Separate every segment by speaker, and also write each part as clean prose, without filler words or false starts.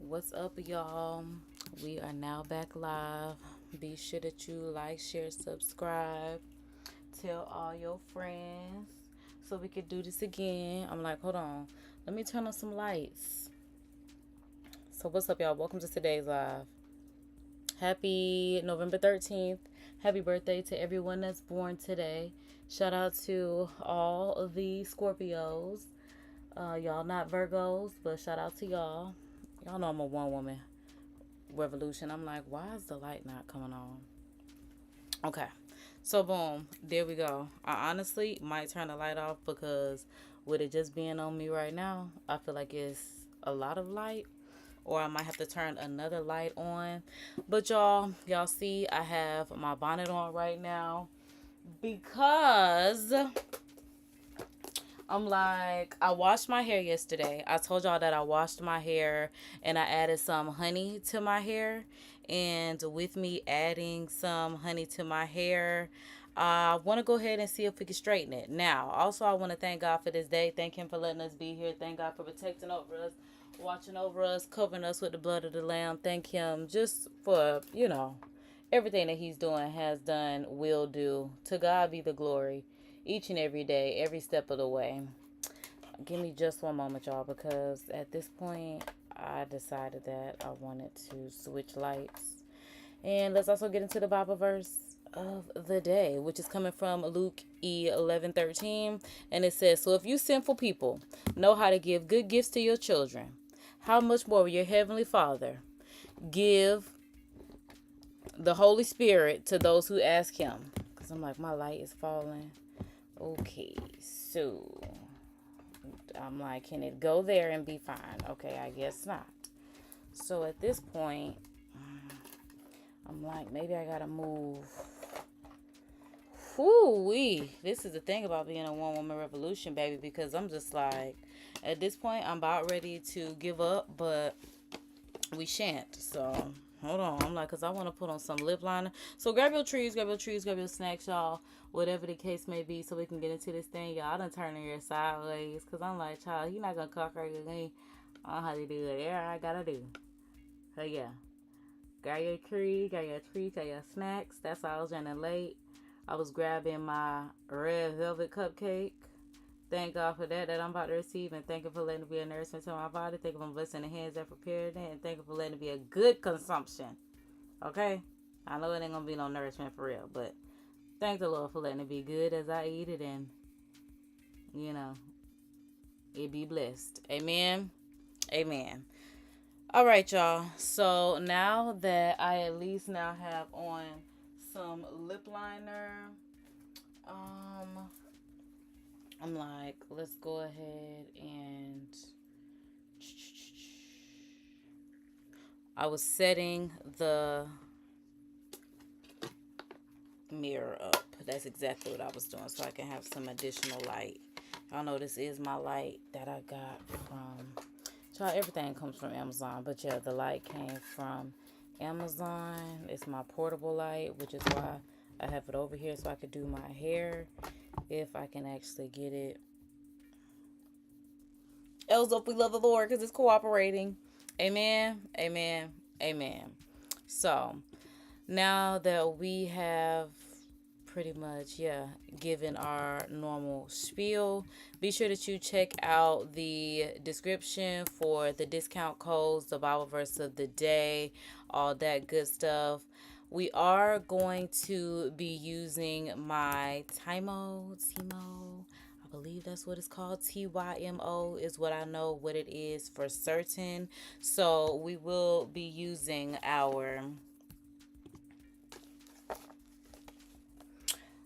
Speaker 1: What's up, y'all? We are now back live. Be sure that you like, share, subscribe, tell all your friends so we could do this again. I'm like, hold on, let me turn on some lights. So what's up, y'all? Welcome to today's live. Happy November 13th. Happy birthday to everyone that's born today. Shout out to all of the Scorpios. Y'all not Virgos, but shout out to y'all. Y'all know I'm a one woman revolution. I'm like, why is the light not coming on? Okay. So boom, there we go. I honestly might turn the light off because with it just being on me right now, I feel like it's a lot of light. Or I might have to turn another light on. But y'all see I have my bonnet on right now because I'm like, I washed my hair yesterday. I told y'all that I washed my hair and I added some honey to my hair. And with me adding some honey to my hair, I want to go ahead and see if we can straighten it. Now, also, I want to thank God for this day. Thank Him for letting us be here. Thank God for protecting over us, watching over us, covering us with the blood of the Lamb. Thank Him just for, everything that He's doing, has done, will do. To God be the glory. Each and every day, every step of the way. Give me just one moment, y'all, because at this point, I decided that I wanted to switch lights. And let's also get into the Bible verse of the day, which is coming from Luke 11:13. And it says, so if you sinful people know how to give good gifts to your children, how much more will your heavenly Father give the Holy Spirit to those who ask Him? Because I'm like, my light is falling. Okay, so I'm like, can it go there and be fine? Okay, I guess not. So at this point, I'm like, maybe I gotta move. Whoo-wee. This is the thing about being a one-woman revolution, baby, because I'm just like, at this point, I'm about ready to give up, but we shan't. So hold on. I'm like, because I want to put on some lip liner. So grab your trees, grab your snacks, y'all. Whatever the case may be, so we can get into this thing. Y'all, I done turn here sideways. Because I'm like, child, he not going to conquer me. I don't know how to do it. Yeah, I got to do. So yeah. Grab your trees, got your snacks. That's why I was running late. I was grabbing my red velvet cupcake. Thank God for that I'm about to receive, and thank Him for letting it be a nourishment to my body. Thank Him for blessing the hands that prepared it, and thank Him for letting it be a good consumption. Okay? I know it ain't gonna be no nourishment for real, but thank the Lord for letting it be good as I eat it, and it be blessed. Amen. Amen. All right, y'all. So now that I at least now have on some lip liner, I'm like, let's go ahead and I was setting the mirror up. That's exactly what I was doing, so I can have some additional light. Y'all know this is my light that I got from, child, everything comes from Amazon, but yeah, the light came from Amazon. It's my portable light, which is why I have it over here so I could do my hair, if I can actually get it. Else up, we love the Lord because it's cooperating. Amen. Amen. Amen. So now that we have pretty much, given our normal spiel, be sure that you check out the description for the discount codes, the Bible verse of the day, all that good stuff. We are going to be using my TYMO, I believe that's what it's called. TYMO is what I know what it is for certain. So we will be using I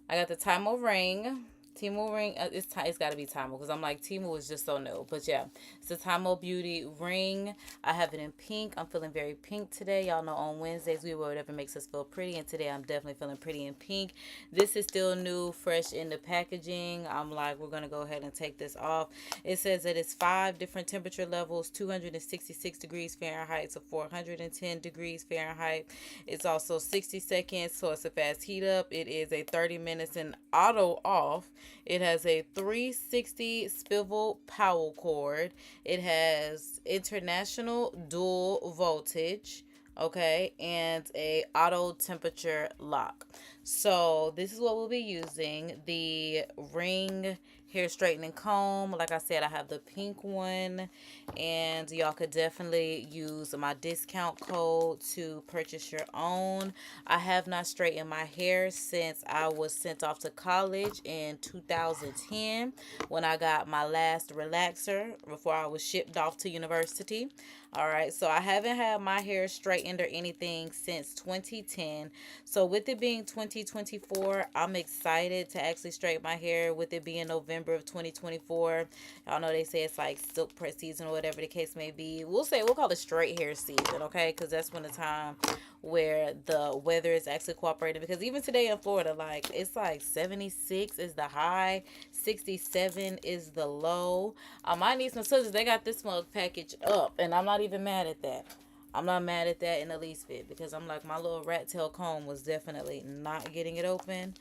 Speaker 1: got the TYMO ring. TYMO ring, it's got to be TYMO because I'm like, TYMO is just so new. But yeah, it's the TYMO Beauty ring. I have it in pink. I'm feeling very pink today. Y'all know on Wednesdays we wear whatever makes us feel pretty. And today I'm definitely feeling pretty in pink. This is still new, fresh in the packaging. I'm like, we're going to go ahead and take this off. It says that it's 5 different temperature levels, 266 degrees Fahrenheit to 410 degrees Fahrenheit. It's also 60 seconds, so it's a fast heat up. It is a 30 minutes and auto off. It has a 360 swivel power cord. It has international dual voltage, okay, and a auto temperature lock. So this is what we'll be using. The ring hair straightening comb. Like I said, I have the pink one, and y'all could definitely use my discount code to purchase your own. I have not straightened my hair since I was sent off to college in 2010 when I got my last relaxer before I was shipped off to university. All right, so I haven't had my hair straightened or anything since 2010. So with it being 2024, I'm excited to actually straighten my hair with it being November of 2024. Y'all know they say it's like silk press season or whatever the case may be. We'll call it straight hair season, okay? Because that's when the time where the weather is actually cooperating. Because even today in Florida, like, it's like 76 is the high, 67 is the low. I might need some scissors. They got this mug packaged up, and I'm not even mad at that. I'm not mad at that in the least bit, because I'm like, my little rat tail comb was definitely not getting it open.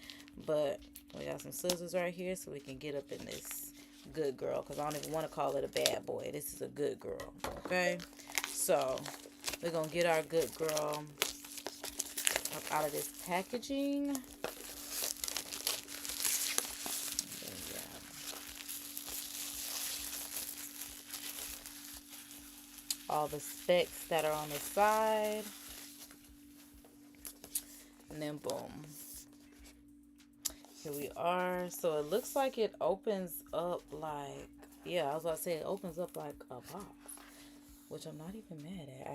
Speaker 1: But we got some scissors right here so we can get up in this good girl, because I don't even want to call it a bad boy. This is a good girl, okay? So we're going to get our good girl up out of this packaging. All the specs that are on the side, and then boom, here we are. So it looks like it opens up like, yeah, I was about to say it opens up like a box, which I'm not even mad at.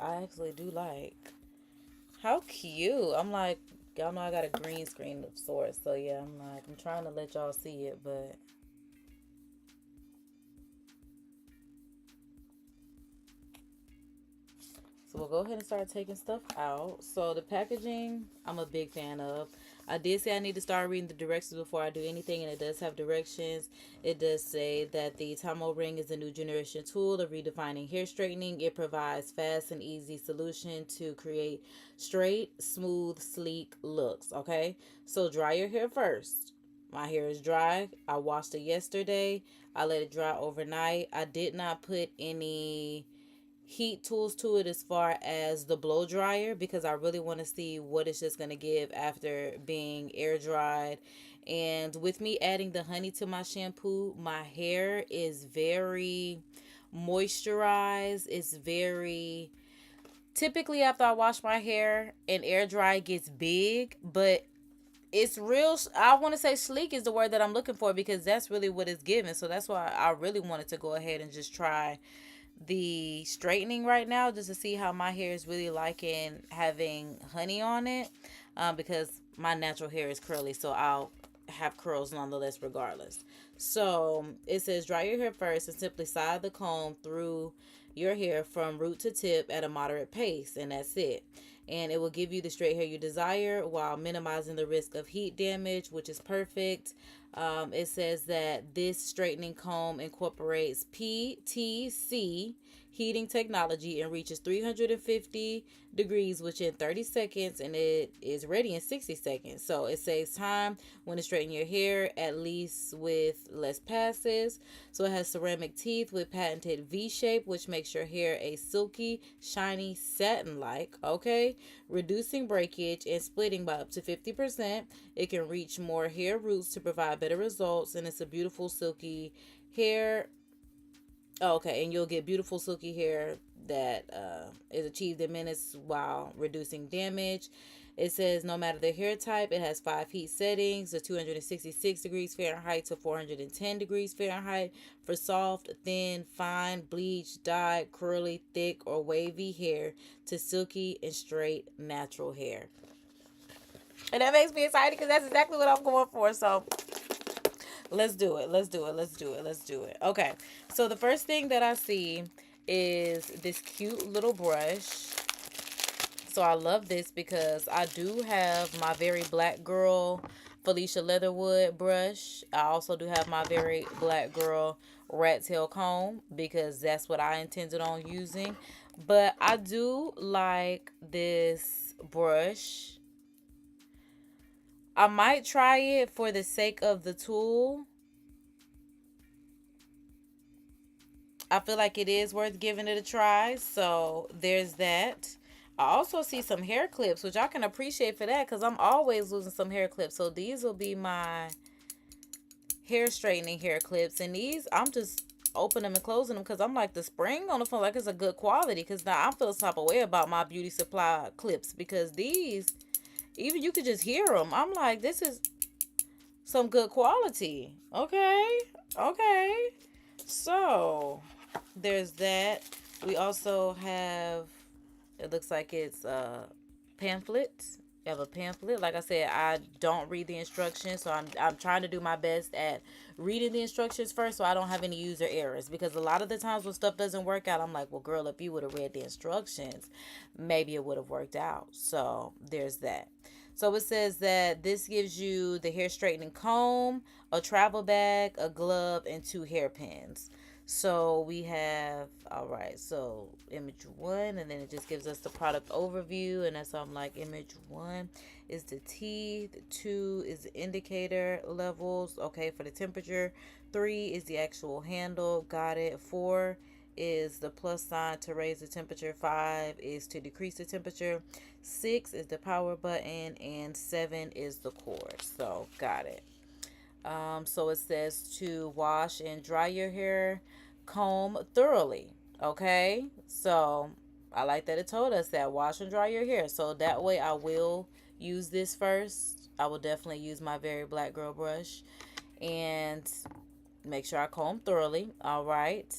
Speaker 1: I actually do like. How cute. I'm like, y'all know I got a green screen of sorts, so yeah, I'm trying to let y'all see it, but so we'll go ahead and start taking stuff out. So the packaging, I'm a big fan of. I did say I need to start reading the directions before I do anything, and it does have directions. It does say that the TYMO ring is a new generation tool of redefining hair straightening. It provides fast and easy solution to create straight, smooth, sleek looks, okay? So dry your hair first. My hair is dry. I washed it yesterday. I let it dry overnight. I did not put any heat tools to it as far as the blow dryer, because I really want to see what it's just going to give after being air dried. And with me adding the honey to my shampoo, my hair is very moisturized. It's very, typically after I wash my hair and air dry, it gets big, but it's real. I want to say sleek is the word that I'm looking for, because that's really what it's giving. So that's why I really wanted to go ahead and just try the straightening right now, just to see how my hair is really liking having honey on it, because my natural hair is curly, so I'll have curls nonetheless regardless. So it says dry your hair first and simply slide the comb through your hair from root to tip at a moderate pace, and that's it. And it will give you the straight hair you desire while minimizing the risk of heat damage, which is perfect. It says that this straightening comb incorporates PTC heating technology and reaches 350 degrees within 30 seconds, and it is ready in 60 seconds. So it saves time when you straighten your hair, at least with less passes. So it has ceramic teeth with patented V-shape, which makes your hair a silky, shiny, satin-like, okay? Reducing breakage and splitting by up to 50%. It can reach more hair roots to provide better results, and it's a beautiful silky hair. Okay, and you'll get beautiful silky hair that is achieved in minutes while reducing damage. It says no matter the hair type, it has 5 heat settings, the 266 degrees Fahrenheit to 410 degrees Fahrenheit for soft, thin, fine, bleached, dyed, curly, thick, or wavy hair to silky and straight natural hair. And that makes me excited, because that's exactly what I'm going for. So let's do it. Let's do it. Let's do it. Let's do it. Okay. So the first thing that I see is this cute little brush. So I love this because I do have my very black girl Felicia Leatherwood brush. I also do have my very black girl rat tail comb, because that's what I intended on using. But I do like this brush. I might try it for the sake of the tool. I feel like it is worth giving it a try. So there's that. I also see some hair clips, which I can appreciate for that because I'm always losing some hair clips. So these will be my hair straightening hair clips. And these, I'm just opening them and closing them because I'm like, the spring on the phone, like it's a good quality. Because now I feel some type of way about my beauty supply clips because these, even you could just hear them. I'm like, this is some good quality. Okay. So there's that. We also have, it looks like it's pamphlets. You have a pamphlet. Like I said, I don't read the instructions, so I'm trying to do my best at reading the instructions first so I don't have any user errors. Because a lot of the times when stuff doesn't work out, I'm like, well, girl, if you would have read the instructions, maybe it would have worked out. So there's that. So it says that this gives you the hair straightening comb, a travel bag, a glove, and 2 hairpins. So we have, all right, so image 1, and then it just gives us the product overview, and that's I'm like, image 1 is the T, the 2 is the indicator levels, okay, for the temperature, 3 is the actual handle, got it, 4 is the plus sign to raise the temperature, 5 is to decrease the temperature, 6 is the power button, and 7 is the cord. So got it. So it says to wash and dry your hair, comb thoroughly. Okay, so I like that it told us that wash and dry your hair. So that way I will use this first. I will definitely use my Very Black Girl brush and make sure I comb thoroughly. All right.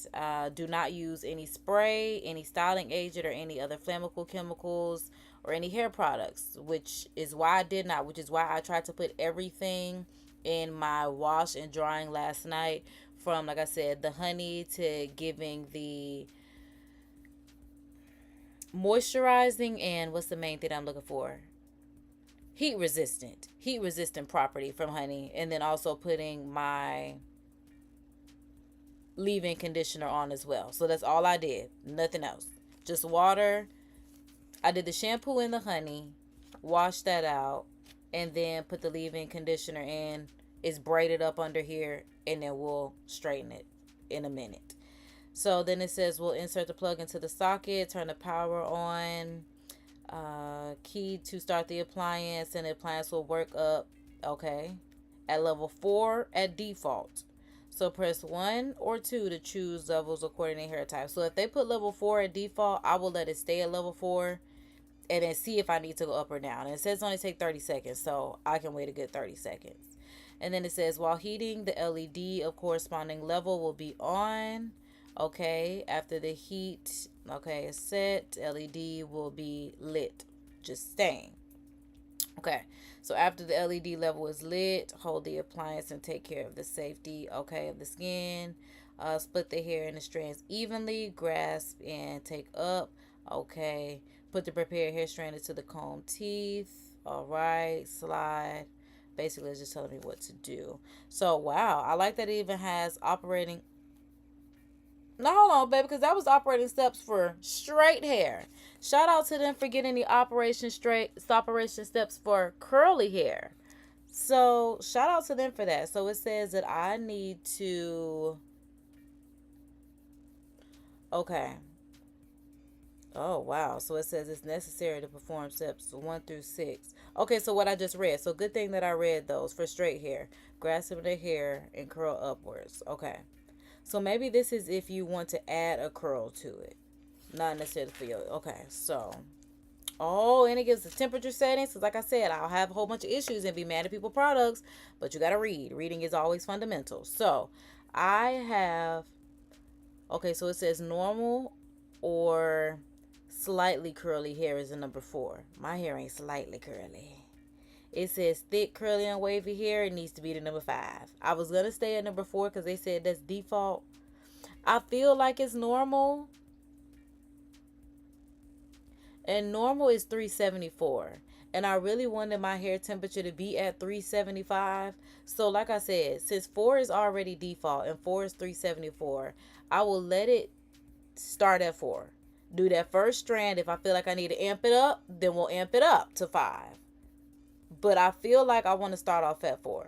Speaker 1: Do not use any spray, any styling agent, or any other flammable chemicals or any hair products, which is why I tried to put everything in my wash and drying last night, from, like I said, the honey to giving the moisturizing and what's the main thing I'm looking for? Heat resistant property from honey, and then also putting my leave-in conditioner on as well. So that's all I did, nothing else, just water. I did the shampoo and the honey, washed that out, and then put the leave-in conditioner in. It's braided up under here, and then we'll straighten it in a minute. So then it says we'll insert the plug into the socket, turn the power on, key to start the appliance, and the appliance will work up, okay, at level 4 at default. So press 1 or 2 to choose levels according to hair type. So if they put level 4 at default, I will let it stay at level 4 and then see if I need to go up or down. And it says only take 30 seconds, so I can wait a good 30 seconds. And then it says while heating, the LED of corresponding level will be on. Okay, after the heat, okay, is set, LED will be lit, just staying. Okay, so after the LED level is lit, hold the appliance and take care of the safety, okay, of the skin. Split the hair in the strands evenly, grasp and take up, okay. Put the prepared hair strand into the comb teeth, all right, slide. Basically, it's just telling me what to do. So, wow, I like that it even has operating. No, hold on, baby, because that was operating steps for straight hair. Shout out to them for getting the operation steps for curly hair. So, shout out to them for that. So, it says that I need to. Okay. Oh, wow. So it says it's necessary to perform steps 1 through 6. Okay, so what I just read. So good thing that I read those for straight hair. Grasp the hair and curl upwards. Okay. So maybe this is if you want to add a curl to it. Not necessarily for you. Okay, so. Oh, and it gives the temperature settings. So like I said, I'll have a whole bunch of issues and be mad at people products. But you got to read. Reading is always fundamental. So I have. Okay, so it says normal or slightly curly hair is the number 4. My hair ain't slightly curly. It says thick, curly, and wavy hair. It needs to be the number 5. I was going to stay at number 4 because they said that's default. I feel like it's normal. And normal is 374. And I really wanted my hair temperature to be at 375. So like I said, since 4 is already default and 4 is 374, I will let it start at 4. Do that first strand. If I feel like I need to amp it up, then we'll amp it up to 5. but I feel like I want to start off at 4.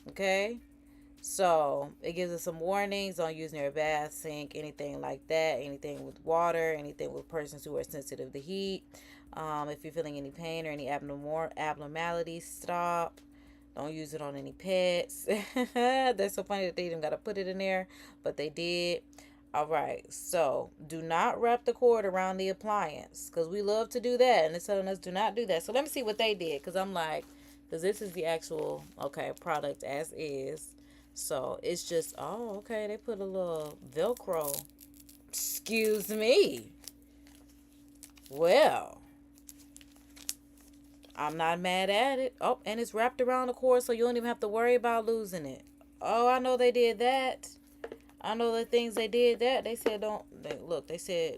Speaker 1: Okay. So it gives us some warnings: don't use near a bath, sink, anything like that, anything with water, anything with persons who are sensitive to heat. If you're feeling any pain or any abnormalities, stop. Don't use it on any pets. That's so funny that they even got to put it in there, but they did. All right, so do not wrap the cord around the appliance, because we love to do that, and it's telling us do not do that. So let me see what they did, because I'm like, because this is the actual, okay, product as is. So it's just, oh, okay, they put a little Velcro. Excuse me. Well, I'm not mad at it. Oh, and it's wrapped around the cord, so you don't even have to worry about losing it. Oh, I know they did that. I know the things they did that. They said they said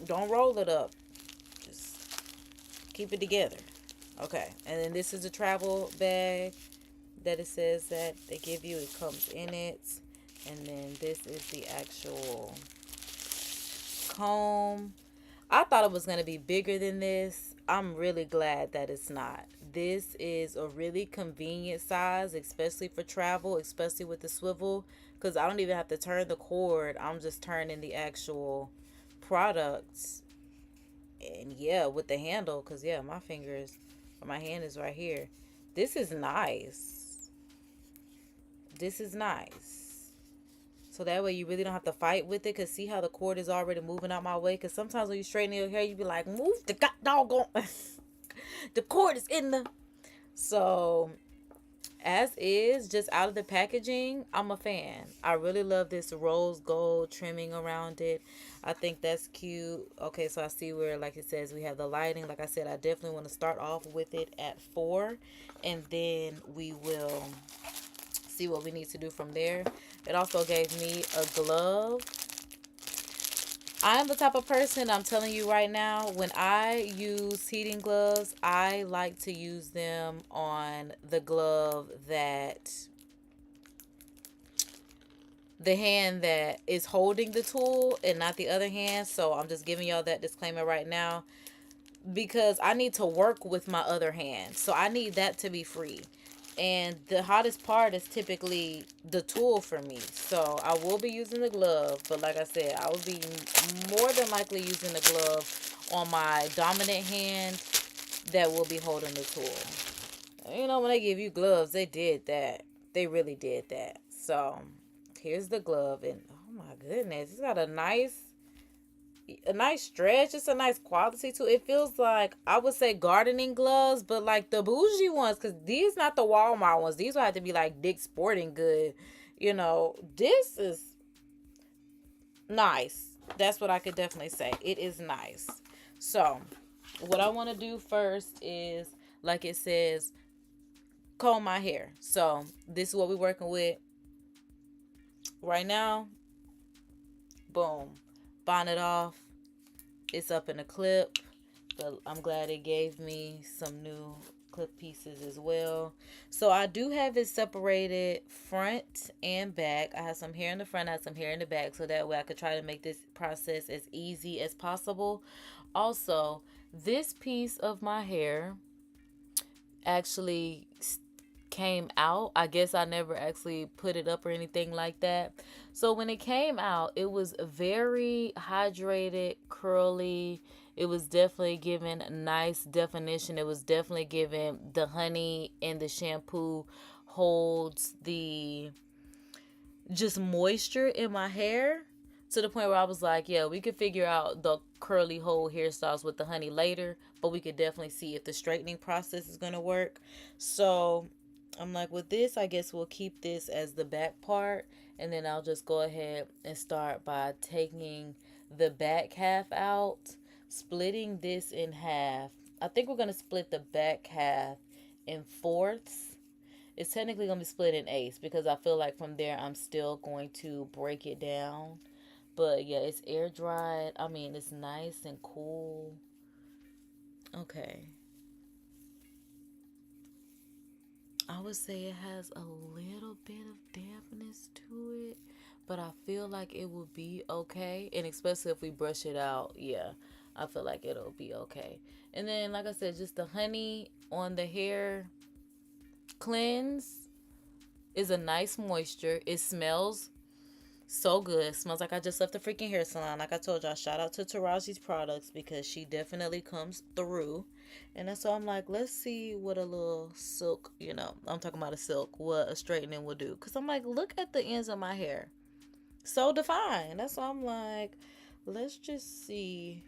Speaker 1: don't roll it up. Just keep it together. Okay, and then this is a travel bag that it says that they give you. It comes in it. And then this is the actual comb. I thought it was going to be bigger than this. I'm really glad that it's not. This is a really convenient size, especially for travel, especially with the swivel, because I don't even have to turn the cord. I'm just turning the actual products. And yeah, with the handle, because yeah, my hand is right here. This is nice. This is nice. So that way you really don't have to fight with it. Because see how the cord is already moving out my way? Because sometimes when you straighten your hair, you be like, move the god doggone. The cord is in the... So, as is, just out of the packaging, I'm a fan. I really love this rose gold trimming around it. I think that's cute. Okay, so I see where, like it says, we have the lighting. Like I said, I definitely want to start off with it at 4. And then we will see what we need to do from there. It also gave me a glove. I am the type of person, I'm telling you right now, when I use heating gloves, I like to use them on the glove that, the hand that is holding the tool and not the other hand. So I'm just giving y'all that disclaimer right now, because I need to work with my other hand. So I need that to be free. And the hottest part is typically the tool for me. So I will be using the glove. But like I said, I will be more than likely using the glove on my dominant hand that will be holding the tool. You know, when they give you gloves, they did that. They really did that. So here's the glove. And oh my goodness, it's got a nice stretch. It's a nice quality too. It feels like, I would say, gardening gloves, but like the bougie ones, because these not the Walmart ones. These will have to be like Dick's Sporting Good. You know, this is nice. That's what I could definitely say. It is nice. So what I want to do first is, like it says, comb my hair. So this is what we're working with right now. Boom. Bonnet off. It's up in a clip, but I'm glad it gave me some new clip pieces as well. So I do have it separated front and back. I have some hair in the front, I have some hair in the back, so that way I could try to make this process as easy as possible. Also, this piece of my hair actually came out. I guess I never actually put it up or anything like that. So when it came out, it was very hydrated, curly. It was definitely giving nice definition. It was definitely giving the honey in the shampoo holds the just moisture in my hair, to the point where I was like, yeah, we could figure out the curly whole hairstyles with the honey later, but we could definitely see if the straightening process is going to work. So I'm like, with this, I guess we'll keep this as the back part, and then I'll just go ahead and start by taking the back half out, splitting this in half. I think we're going to split the back half in fourths. It's technically going to be split in eighths, because I feel like from there I'm still going to break it down. But yeah, it's air dried. I mean, it's nice and cool. Okay. I would say it has a little bit of dampness to it, but I feel like it will be okay. And especially if we brush it out, yeah, I feel like it'll be okay. And then, like I said, just the honey on the hair cleanse is a nice moisture. It smells so good. It smells like I just left the freaking hair salon. Like I told y'all, shout out to Taraji's products because she definitely comes through. And that's why I'm like, let's see what a little silk, I'm talking about a silk, what a straightening will do. Because I'm like, look at the ends of my hair. So defined. That's why I'm like, let's just see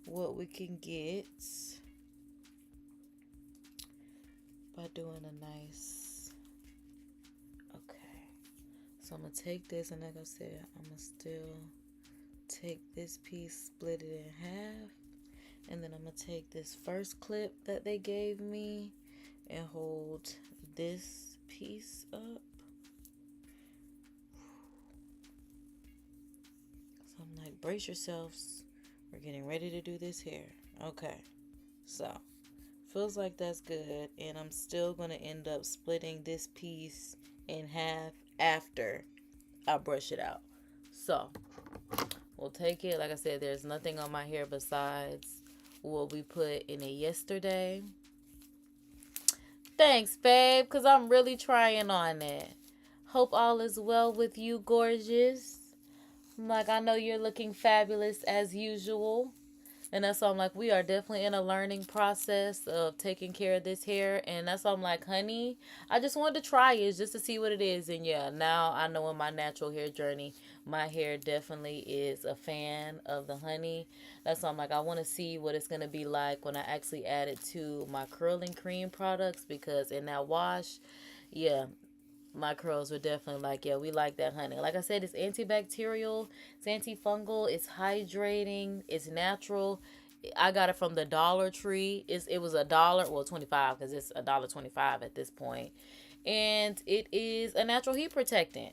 Speaker 1: what we can get by doing a nice, okay. So I'm going to take this, and like I said, I'm going to still take this piece, split it in half, and then I'm going to take this first clip that they gave me and hold this piece up. So I'm like, brace yourselves. We're getting ready to do this hair. Okay. So, feels like that's good. And I'm still going to end up splitting this piece in half after I brush it out. So, we'll take it. Like I said, there's nothing on my hair besides what we put in it yesterday. Thanks, babe, because I'm really trying on it. Hope all is well with you, gorgeous. Like, I know you're looking fabulous as usual. And that's why I'm like, we are definitely in a learning process of taking care of this hair. And that's why I'm like, honey, I just wanted to try it just to see what it is. And yeah, now I know in my natural hair journey, my hair definitely is a fan of the honey. That's why I'm like, I want to see what it's going to be like when I actually add it to my curling cream products. Because in that wash, yeah, my curls were definitely like, yeah, we like that honey. Like I said, it's antibacterial, it's antifungal, it's hydrating, it's natural. I got it from the Dollar Tree. It was $1, well, 25 because it's $1.25 at this point, and it is a natural heat protectant.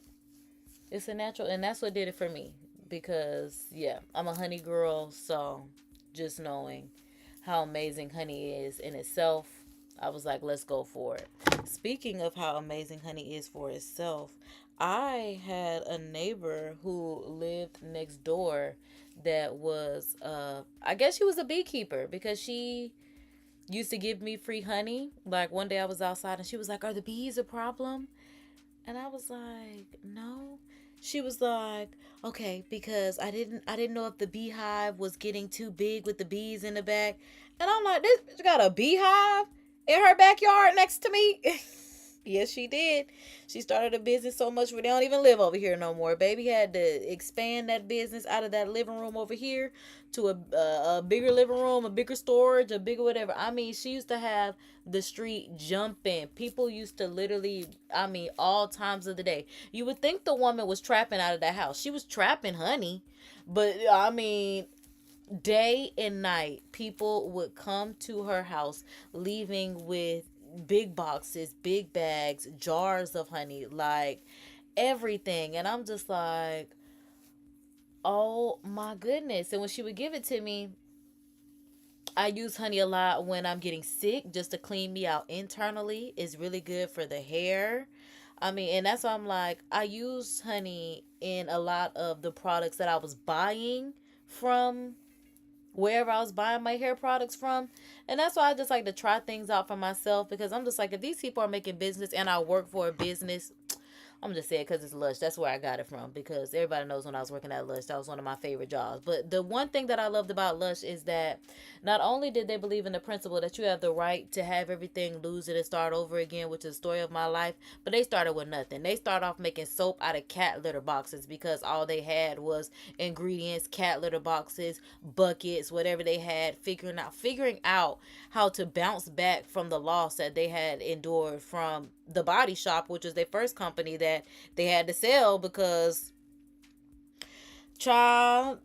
Speaker 1: It's a natural, and that's what did it for me because yeah, I'm a honey girl, so just knowing how amazing honey is in itself, I was like, let's go for it. Speaking of how amazing honey is for itself, I had a neighbor who lived next door that was, I guess she was a beekeeper because she used to give me free honey. Like one day I was outside and she was like, are the bees a problem? And I was like, no. She was like, okay, because I didn't know if the beehive was getting too big with the bees in the back. And I'm like, this bitch got a beehive in her backyard next to me? Yes, she did. She started a business so much where they don't even live over here no more. Baby had to expand that business out of that living room over here to a bigger living room, a bigger storage, a bigger whatever. I mean, she used to have the street jumping. People used to literally, I mean, all times of the day. You would think the woman was trapping out of that house. She was trapping honey. But, I mean, day and night, people would come to her house leaving with big boxes, big bags, jars of honey, like everything. And I'm just like, oh my goodness. And when she would give it to me, I use honey a lot when I'm getting sick just to clean me out internally. It's really good for the hair. I mean, and that's why I'm like, I use honey in a lot of the products that I was buying from wherever I was buying my hair products from. And that's why I just like to try things out for myself because I'm just like, if these people are making business and I work for a business, I'm just saying because it's Lush. That's where I got it from because everybody knows when I was working at Lush, that was one of my favorite jobs. But the one thing that I loved about Lush is that not only did they believe in the principle that you have the right to have everything, lose it, and start over again, which is the story of my life, but they started with nothing. They started off making soap out of cat litter boxes because all they had was ingredients, cat litter boxes, buckets, whatever they had, figuring out how to bounce back from the loss that they had endured from the Body Shop, which was their first company that they had to sell because, child,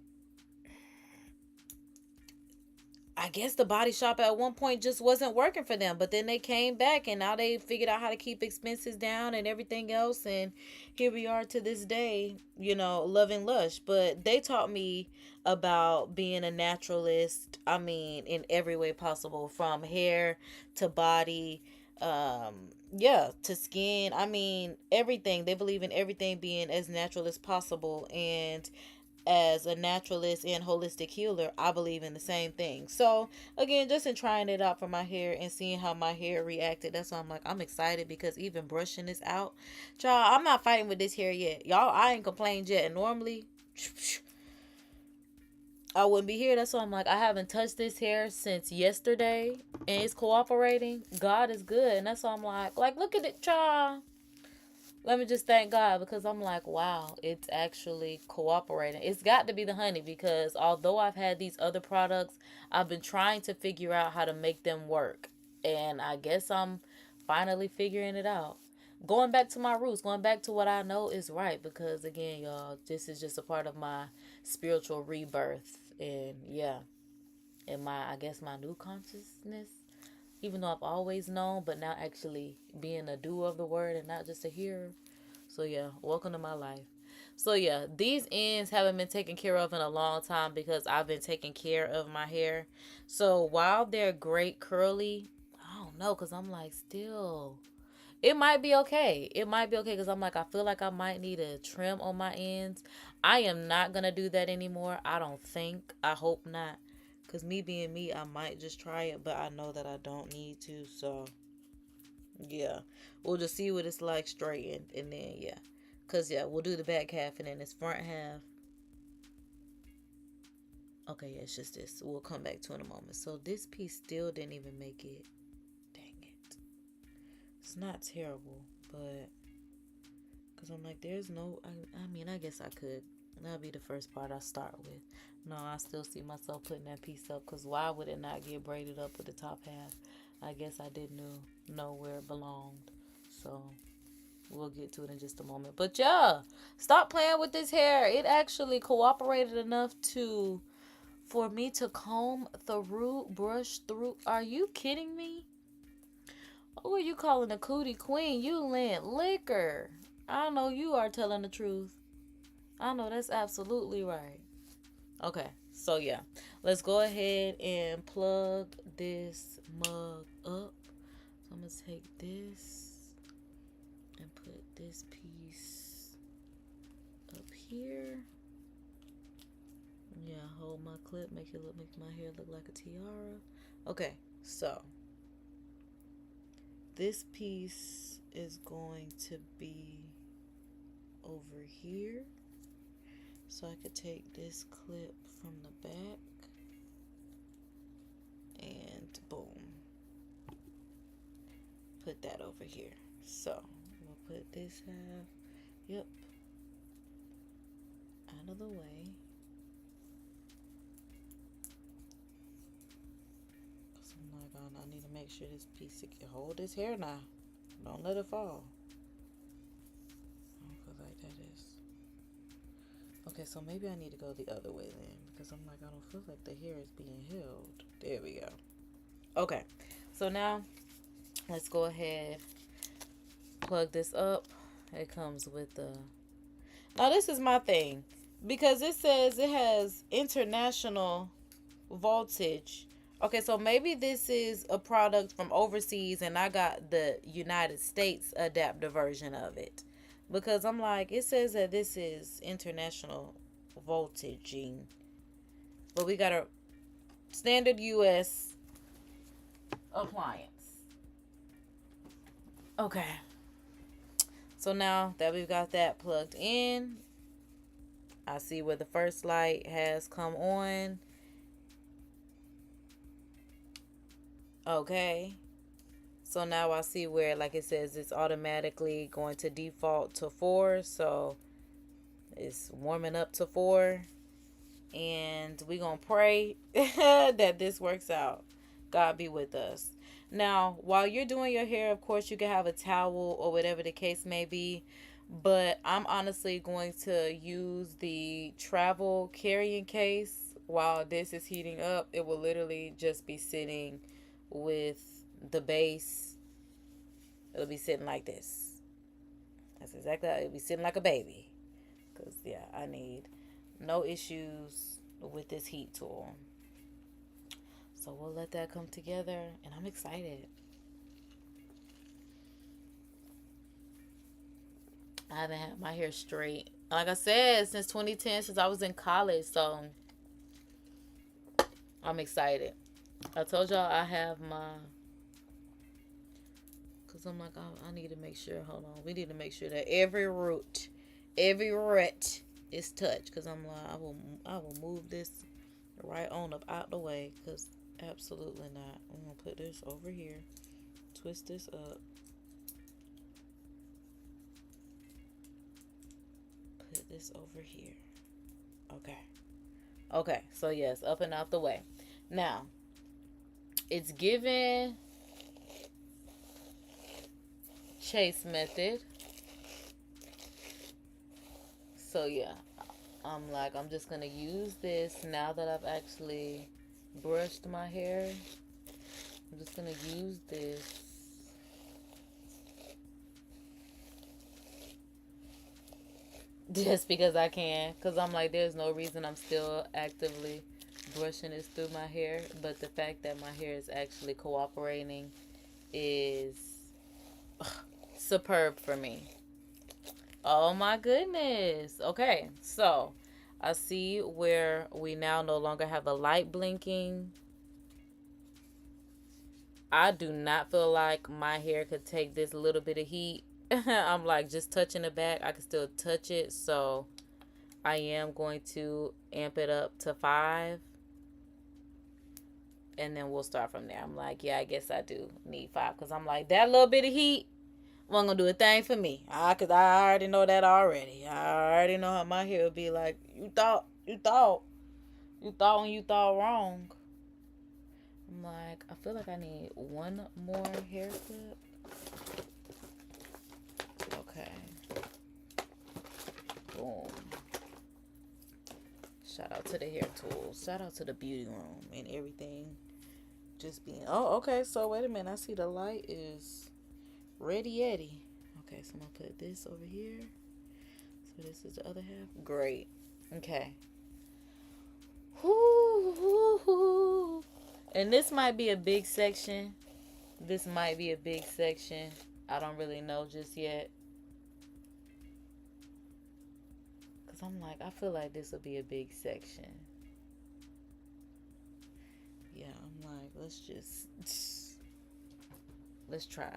Speaker 1: I guess the Body Shop at one point just wasn't working for them. But then they came back and now they figured out how to keep expenses down and everything else. And here we are to this day, loving Lush. But they taught me about being a naturalist. I mean, in every way possible, from hair to body, to skin. I mean, everything. They believe in everything being as natural as possible. And as a naturalist and holistic healer, I believe in the same thing. So again, just in trying it out for my hair and seeing how my hair reacted, that's why I'm like, I'm excited, because even brushing this out, y'all, I'm not fighting with this hair yet. Y'all, I ain't complained yet. And normally I wouldn't be here. That's why I'm like, I haven't touched this hair since yesterday, and it's cooperating. God is good. And that's why I'm like, look at it, y'all. Let me just thank God, because I'm like, wow, it's actually cooperating. It's got to be the honey, because although I've had these other products, I've been trying to figure out how to make them work. And I guess I'm finally figuring it out. Going back to my roots, going back to what I know is right, because again, y'all, this is just a part of my spiritual rebirth. And yeah, and I guess my new consciousness, even though I've always known, but now actually being a doer of the word and not just a hearer. So yeah, welcome to my life. So yeah, these ends haven't been taken care of in a long time, because I've been taking care of my hair. So while they're great curly, I don't know, because I'm like, still, it might be okay. It might be okay, because I'm like, I feel like I might need a trim on my ends. I am not going to do that anymore. I don't think. I hope not. Because me being me, I might just try it, but I know that I don't need to. So, yeah. We'll just see what it's like straightened. And then, yeah. Because, yeah, we'll do the back half and then this front half. Okay, yeah, it's just this. We'll come back to it in a moment. So, this piece still didn't even make it. Dang it. It's not terrible, but... Because I'm like, there's no... I mean, I guess I could. That'll be the first part I start with. No, I still see myself putting that piece up, because why would it not get braided up with the top half? I guess I didn't know where it belonged. So we'll get to it in just a moment. But yeah, stop playing with this hair. It actually cooperated enough for me to comb through, brush through. Are you kidding me? Who are you calling a cootie queen? You lent liquor. I know you are telling the truth. I know that's absolutely right. Okay, so yeah, let's go ahead and plug this mug up. So I'm gonna take this and put this piece up here. Yeah, hold my clip, make my hair look like a tiara. Okay, so this piece is going to be over here. So I could take this clip from the back and boom, put that over here. So we'll put this half, yep, out of the way. Cause I'm like, I need to make sure this piece can hold this hair now. Don't let it fall. I don't feel like that is. Okay, so maybe I need to go the other way then, because I'm like, I don't feel like the hair is being held. There we go. Okay, so now let's go ahead, plug this up. It comes with the... Now this is my thing, because it says it has international voltage. Okay, so maybe this is a product from overseas and I got the United States adapter version of it. Because I'm like, it says that this is international voltaging. But we got a standard US appliance. Okay. So now that we've got that plugged in, I see where the first light has come on. Okay. So now I see where, like it says, it's automatically going to default to 4. So it's warming up to 4. And we're going to pray that this works out. God be with us. Now, while you're doing your hair, of course, you can have a towel or whatever the case may be. But I'm honestly going to use the travel carrying case while this is heating up. It will literally just be sitting with the base. It'll be sitting like this. That's exactly how it'll be sitting, like a baby. Because, yeah, I need no issues with this heat tool. So we'll let that come together, and I'm excited. I haven't had my hair straight Like I said, since 2010, since I was in college. So I'm excited. I told y'all I have my, because I'm like, I need to make sure, hold on. We need to make sure that every root is touched. Because I'm like, I will move this right on up out the way. Because absolutely not. I'm going to put this over here. Twist this up. Put this over here. Okay. Okay. So yes, up and out the way. Now, it's given chase method. So yeah, I'm like, I'm just gonna use this now that I've actually brushed my hair. I'm just gonna use this just because I can, because I'm like, there's no reason I'm still actively brushing this through my hair. But the fact that my hair is actually cooperating is superb for me. Oh my goodness. Okay, so I see where we now no longer have a light blinking. I do not feel like my hair could take this little bit of heat. I'm like, just touching the back, I can still touch it. So I am going to amp it up to 5. And then we'll start from there. I'm like, yeah, I guess I do need 5. Because I'm like, that little bit of heat wasn't going to do a thing for me. Because I already know that already. I already know how my hair will be like. You thought when you thought wrong. I'm like, I feel like I need one more hair clip. Okay. Boom. Shout out to the hair tools. Shout out to the beauty room and everything. Just being. Oh, okay. So wait a minute. I see the light is ready. Okay, so I'm gonna put this over here. So this is the other half. Great. Okay. Whoo. And this might be a big section. I don't really know just yet. Because I'm like, I feel like this will be a big section. Yeah, I'm like, let's try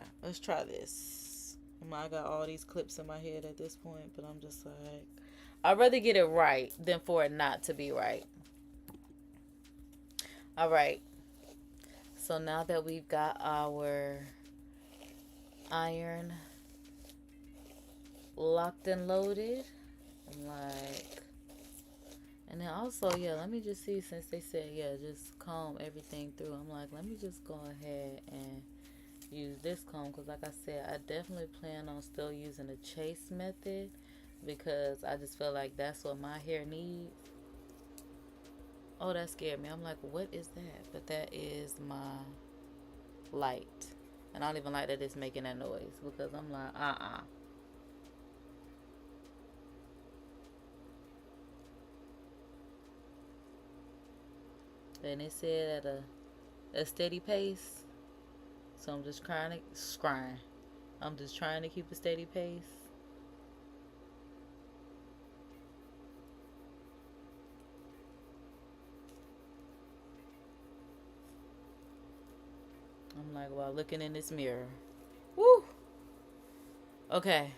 Speaker 1: this. I got all these clips in my head at this point, but I'm just like, I'd rather get it right than for it not to be right. All right. So now that we've got our iron locked and loaded, I'm like, and then also, yeah, let me just see, since they said, yeah, just comb everything through. I'm like, let me just go ahead and use this comb, because like I said, I definitely plan on still using the chase method, because I just feel like that's what my hair needs. Oh, that scared me. I'm like, what is that? But that is my light. And I don't even like that it's making that noise, because I'm like, And it said at a steady pace. So I'm just trying to keep a steady pace. I'm like, while looking in this mirror. Woo! Okay.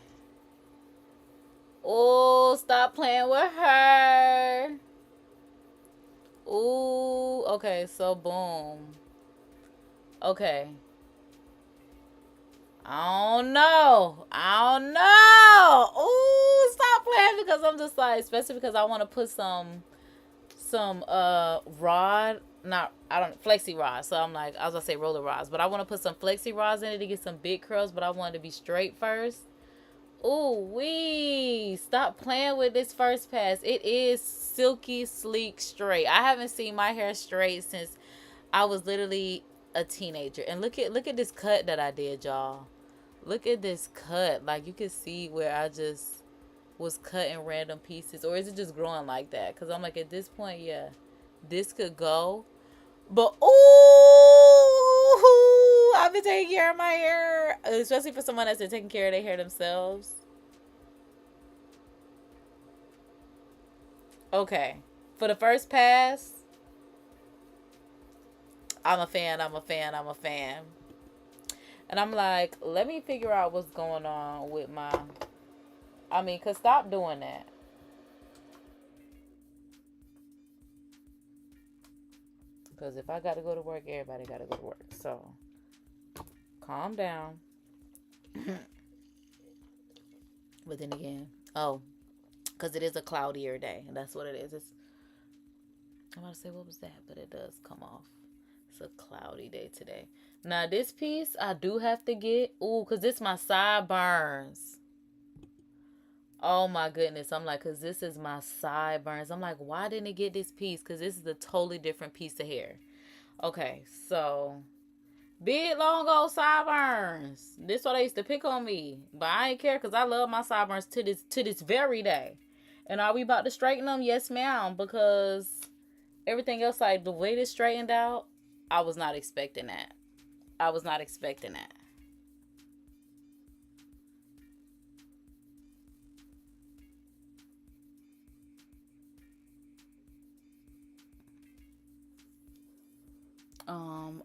Speaker 1: Oh, stop playing with her. Ooh, okay, so boom. Okay. I don't know. Ooh, stop playing, because I'm just like, especially because I want to put some rod, not, I don't, flexi rods. So I'm like, I was gonna say roller rods, but I want to put some flexi rods in it to get some big curls, but I want it to be straight first. Ooh wee, stop playing with this first pass. It is silky, sleek, straight. I haven't seen my hair straight since I was literally a teenager. And look at this cut that I did, y'all. Look at this cut. Like, you can see where I just was cutting random pieces. Or is it just growing like that? Because I'm like, at this point, yeah, this could go. But ooh, I've been taking care of my hair, especially for someone that's been taking care of their hair themselves. Okay. For the first pass, I'm a fan, I'm a fan, I'm a fan. And I'm like, let me figure out what's going on with my. I mean, cause stop doing that. Cause if I got to go to work, everybody got to go to work. So, calm down. But then again, oh, cause it is a cloudier day, and that's what it is. I'm about to say what was that, but it does come off. It's a cloudy day today. Now this piece I do have to get. Ooh, cause this my sideburns. Oh my goodness. I'm like, cause this is my sideburns. I'm like, why didn't it get this piece? Cause this is a totally different piece of hair. Okay, so big long old sideburns. This what they used to pick on me. But I ain't care because I love my sideburns to this very day. And are we about to straighten them? Yes, ma'am. Because everything else, like the way this straightened out, I was not expecting that. I was not expecting that.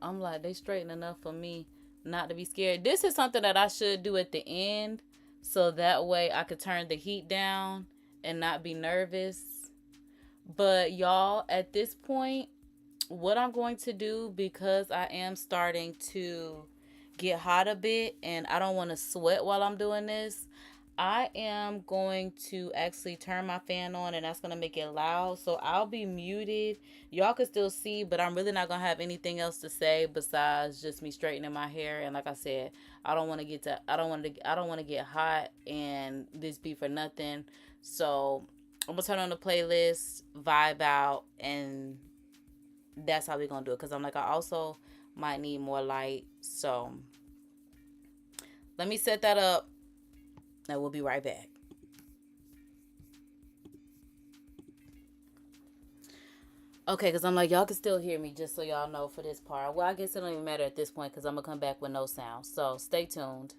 Speaker 1: I'm like, they straighten enough for me not to be scared. This is something that I should do at the end, so that way I could turn the heat down and not be nervous. But y'all, at this point, what I'm going to do, because I am starting to get hot a bit and I don't want to sweat while I'm doing this, I am going to actually turn my fan on, and that's going to make it loud. So I'll be muted. Y'all can still see, but I'm really not going to have anything else to say besides just me straightening my hair. And like I said, I don't want to get hot and this be for nothing. So I'm going to turn on the playlist, vibe out, and that's how we're going to do it. Because I'm like, I also might need more light. So let me set that up, and we'll be right back. Okay, because I'm like, y'all can still hear me, just so y'all know for this part. Well, I guess it don't even matter at this point because I'm going to come back with no sound. So stay tuned.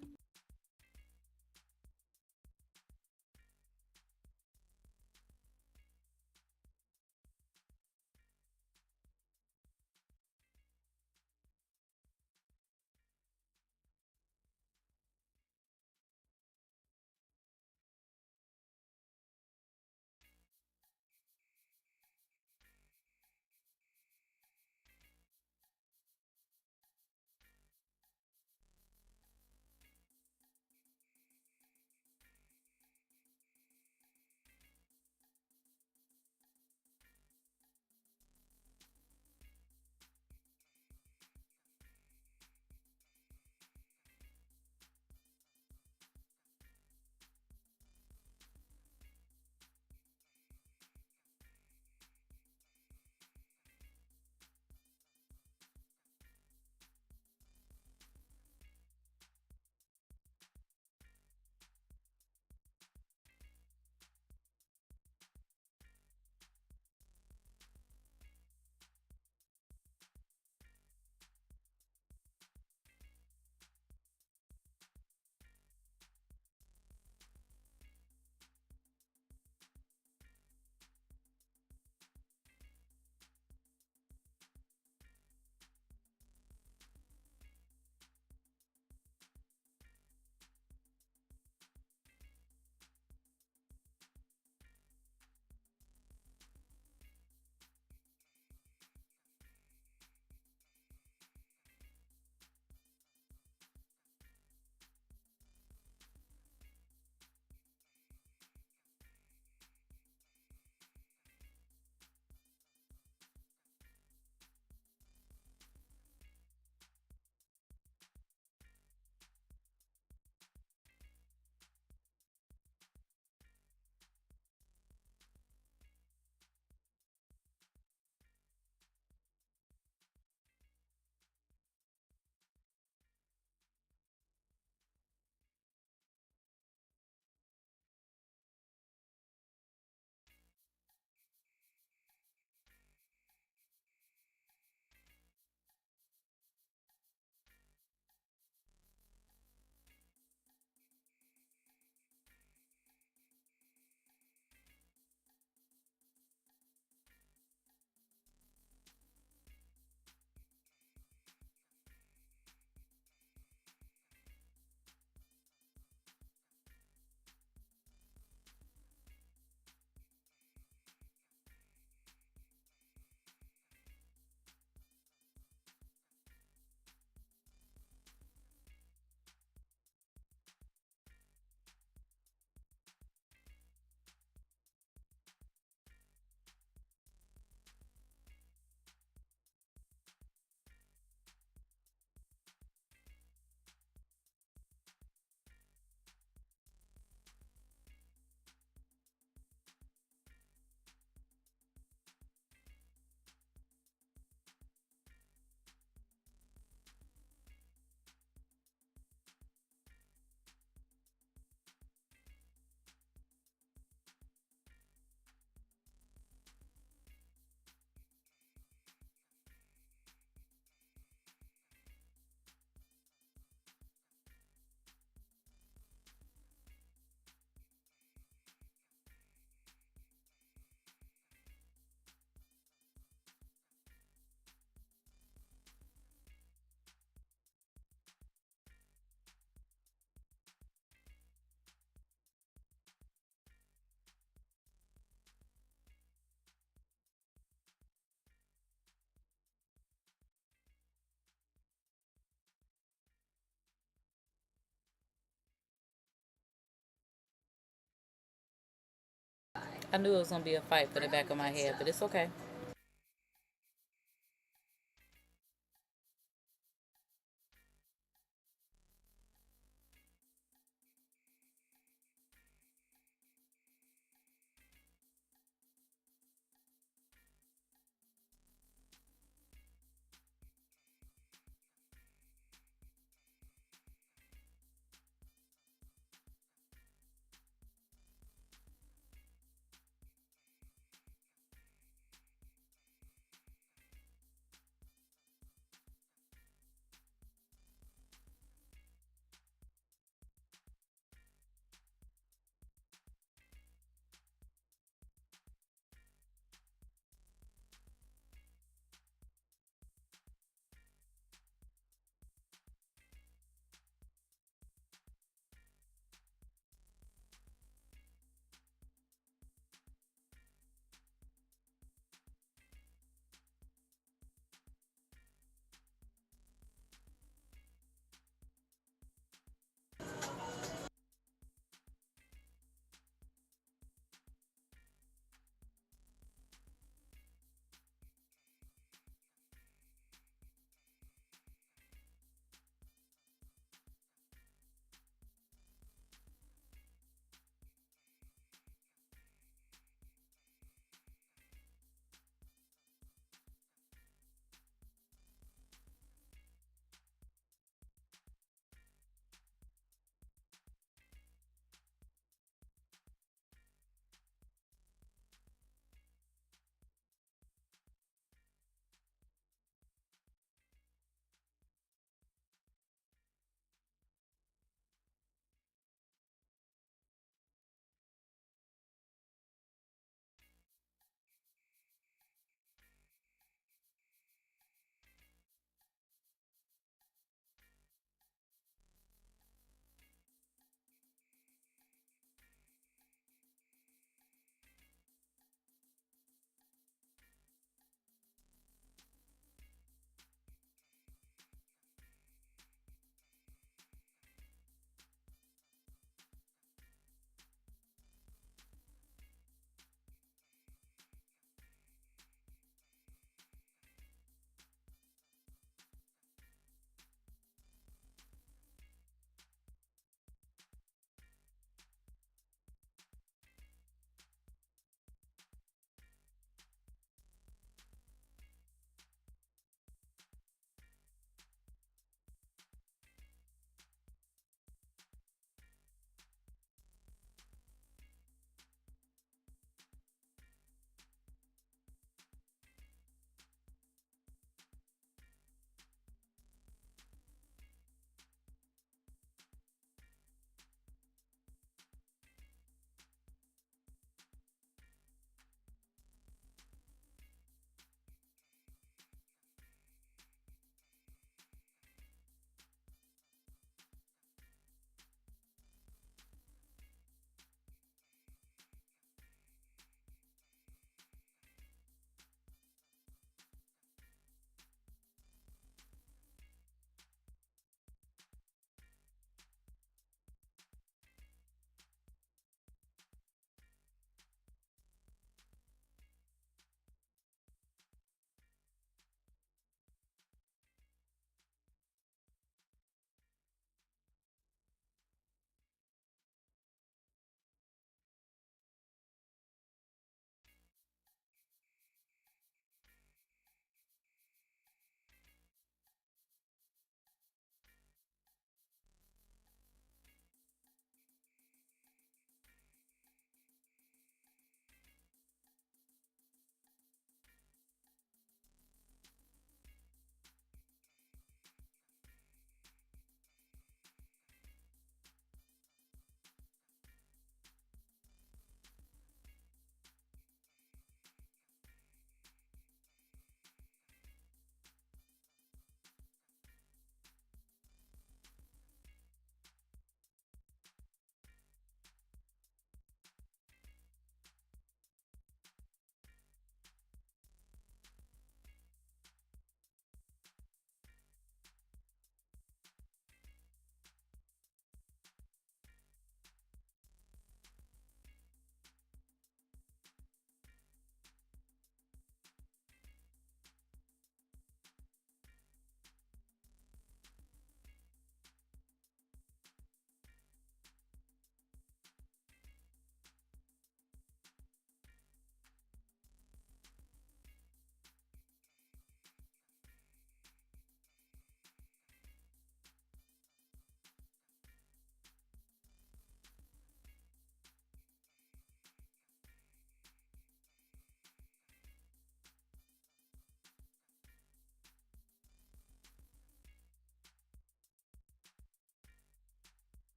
Speaker 1: I knew it was gonna be a fight for the back of my head, but it's okay.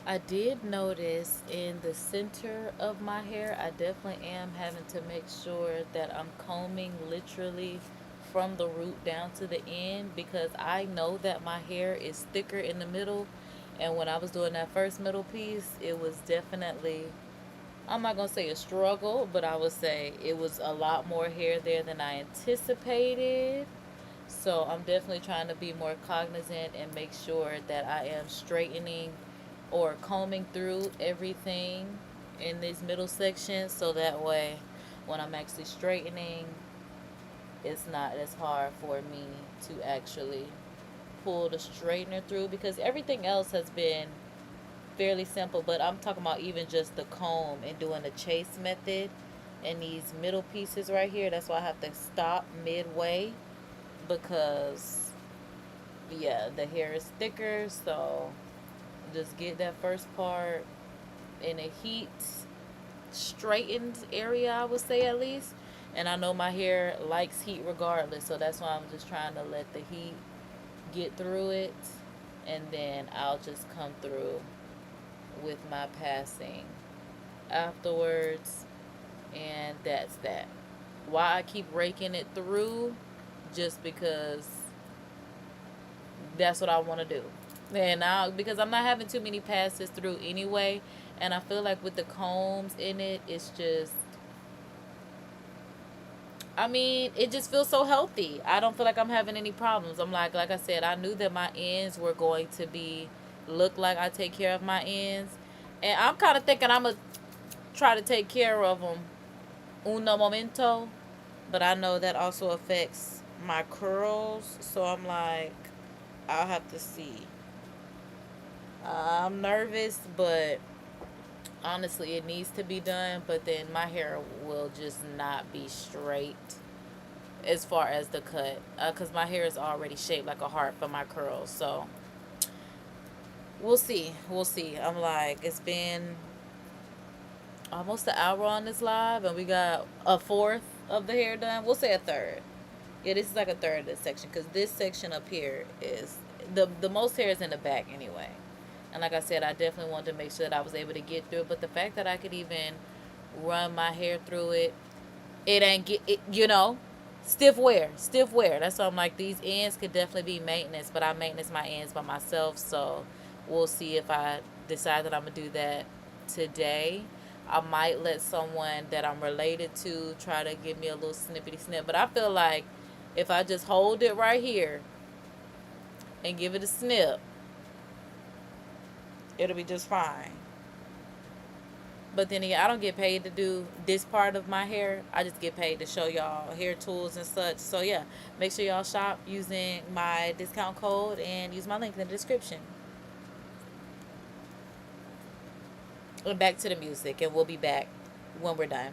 Speaker 1: I did notice in the center of my hair, I definitely am having to make sure that I'm combing literally from the root down to the end, because I know that my hair is thicker in the middle. And when I was doing that first middle piece, it was definitely, I'm not going to say a struggle, but I would say it was a lot more hair there than I anticipated. So I'm definitely trying to be more cognizant and make sure that I am straightening or combing through everything in this middle section, so that way when I'm actually straightening, it's not as hard for me to actually pull the straightener through, because everything else has been fairly simple. But I'm talking about even just the comb and doing the chase method and these middle pieces right here. That's why I have to stop midway, because yeah, the hair is thicker. So just get that first part in a heat straightened area, I would say, at least. And I know my hair likes heat regardless, so that's why I'm just trying to let the heat get through it, and then I'll just come through with my passing afterwards. And that's that. Why I keep raking it through? Just because that's what I want to do. And now, because I'm not having too many passes through anyway, and I feel like with the combs in it, it's just, I mean, it just feels so healthy. I don't feel like I'm having any problems. I'm like I said, I knew that my ends were going to be, look like I take care of my ends. And I'm kind of thinking I'm going to try to take care of them uno momento. But I know that also affects my curls. So I'm like, I'll have to see. I'm nervous, but honestly, it needs to be done. But then my hair will just not be straight as far as the cut, because my hair is already shaped like a heart for my curls. So we'll see. We'll see. I'm like, it's been almost an hour on this live, and we got a fourth of the hair done. We'll say a third. Yeah, this is like a third of this section, because this section up here is the most hair is in the back anyway. And like I said, I definitely wanted to make sure that I was able to get through it. But the fact that I could even run my hair through it, it ain't get it, stiff wear, stiff wear. That's why I'm like, these ends could definitely be maintenance, but I maintenance my ends by myself. So we'll see if I decide that I'm gonna do that today. I might let someone that I'm related to try to give me a little snippety snip, but I feel like if I just hold it right here and give it a snip, it'll be just fine. But then again, I don't get paid to do this part of my hair. I just get paid to show y'all hair tools and such. So yeah, make sure y'all shop using my discount code and use my link in the description. And back to the music, and we'll be back when we're done.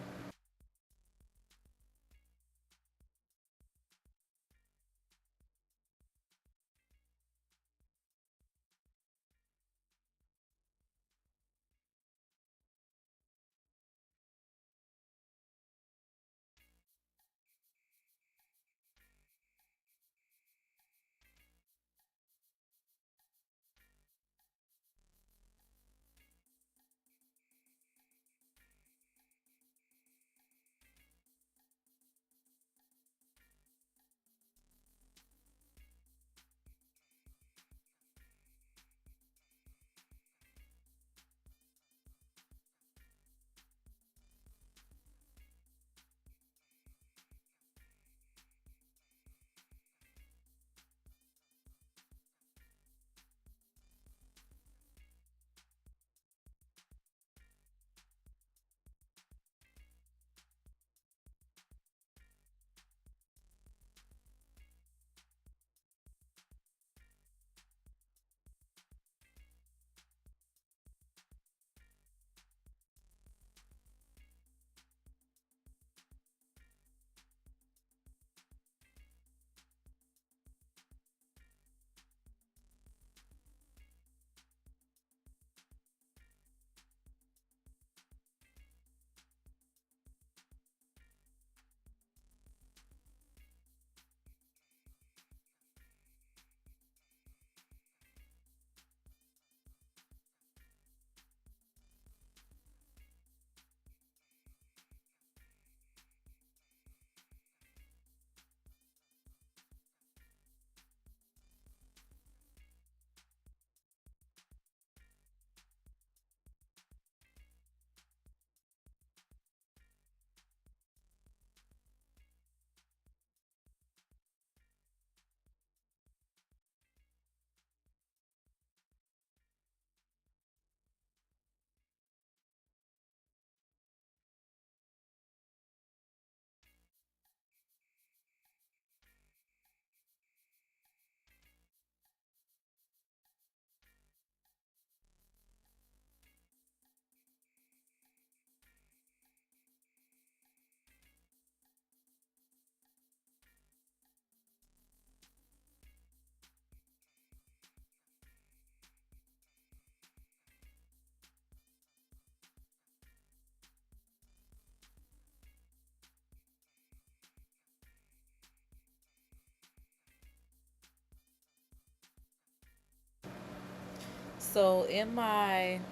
Speaker 1: So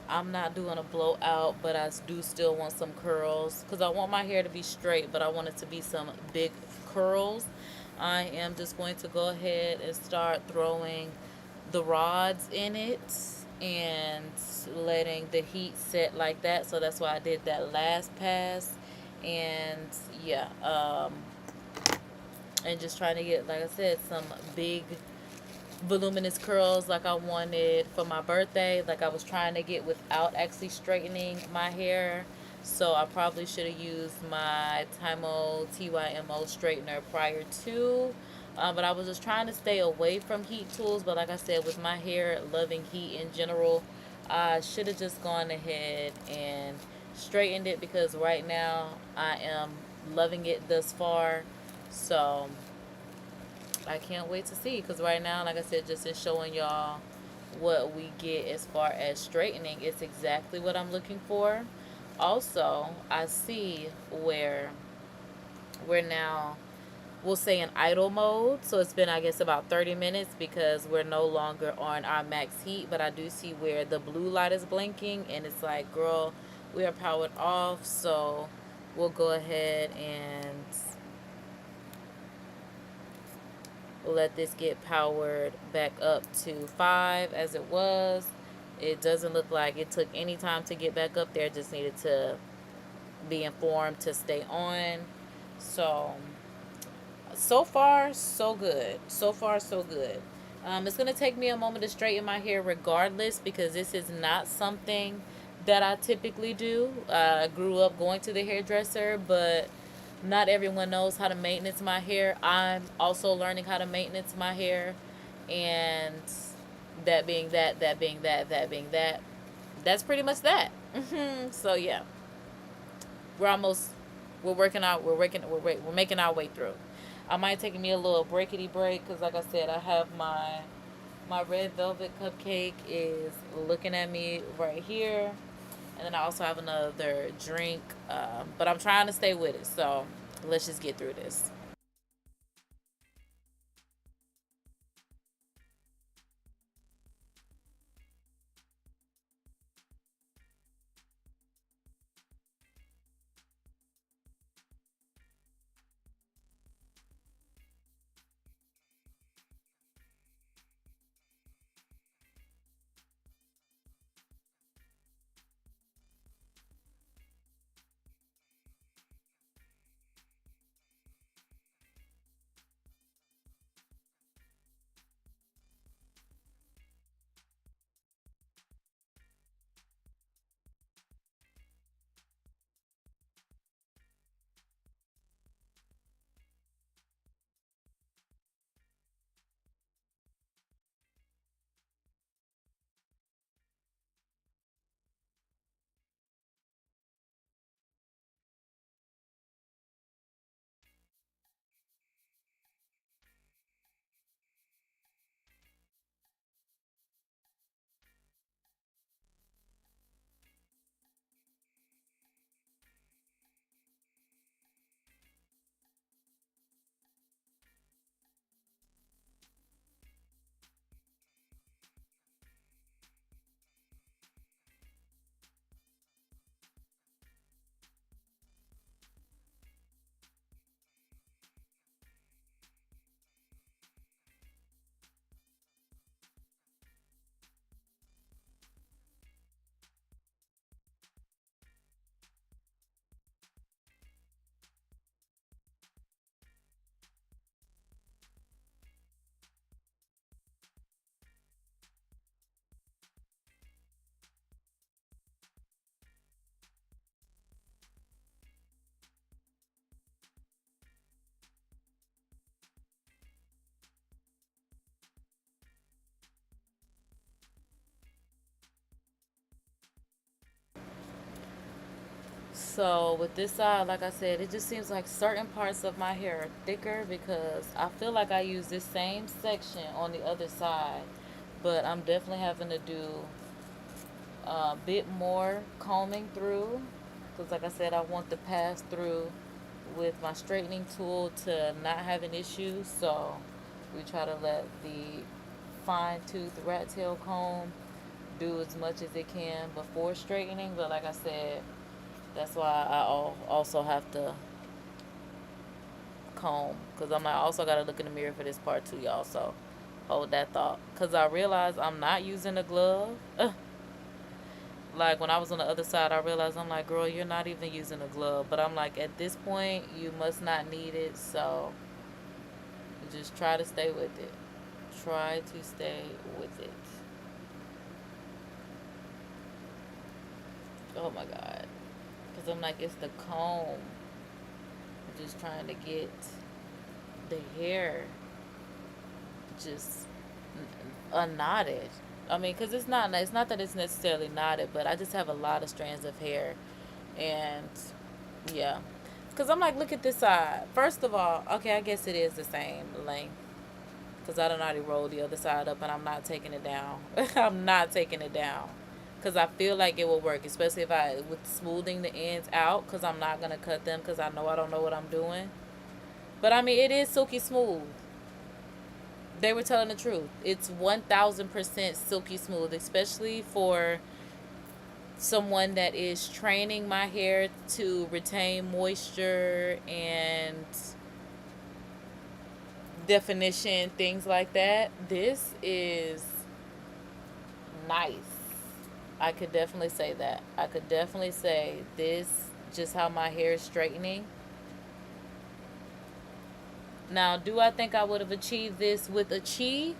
Speaker 1: I'm not doing a blowout, but I do still want some curls because I want my hair to be straight, but I want it to be some big curls. I am just going to go ahead and start throwing the rods in it and letting the heat set like that. So that's why I did that last pass. And yeah, and just trying to get, like I said, some big voluminous curls like I wanted for my birthday, like I was trying to get without actually straightening my hair. So I probably should have used my TYMO straightener prior to. But I was just trying to stay away from heat tools. But like I said, with my hair loving heat in general, I should have just gone ahead and straightened it because right now I am loving it thus far. So I can't wait to see, because right now, like I said, just in showing y'all what we get as far as straightening, it's exactly what I'm looking for. Also, I see where we're now, we'll say, in idle mode. So it's been, I guess, about 30 minutes because we're no longer on our max heat. But I do see where the blue light is blinking and it's like, girl, we are powered off. So we'll go ahead and let this get powered back up to 5 as it was. It doesn't look like it took any time to get back up there. Just needed to be informed to stay on. So far, so good. So far, so good. It's going to take me a moment to straighten my hair regardless because this is not something that I typically do. I grew up going to the hairdresser, but not everyone knows how to maintenance my hair. I'm also learning how to maintenance my hair. And that being that, that being that, that being that, that's pretty much that. So yeah, we're working out, we're making our way through. I might take me a little breakity break because, like I said, I have my red velvet cupcake is looking at me right here, and then I also have another drink, but I'm trying to stay with it. So let's just get through this. So with this side, like I said, it just seems like certain parts of my hair are thicker because I feel like I use this same section on the other side, but I'm definitely having to do a bit more combing through because, like I said, I want the pass through with my straightening tool to not have an issue. So we try to let the fine tooth rat tail comb do as much as it can before straightening. But like I said, that's why I also have to comb, because I'm like, I also got to look in the mirror for this part too, y'all. So hold that thought, because I realized I'm not using a glove. Like when I was on the other side, I realized, I'm like, girl, you're not even using a glove. But I'm like, at this point, you must not need it. So just try to stay with it. Try to stay with it. Oh my God. Because I'm like, it's the comb. I'm just trying to get the hair just unknotted. I mean, because it's not that it's necessarily knotted, but I just have a lot of strands of hair. And yeah. Because I'm like, look at this side. First of all, okay, I guess it is the same length. Because I done already rolled the other side up and I'm not taking it down. I'm not taking it down. Because I feel like it will work, especially if with smoothing the ends out, because I'm not going to cut them because I don't know what I'm doing. But I mean, it is silky smooth. They were telling the truth. It's 1000% silky smooth, especially for someone that is training my hair to retain moisture and definition, things like that. This is nice. I could definitely say that. I could definitely say this, just how my hair is straightening. Now, do I think I would have achieved this with a chi?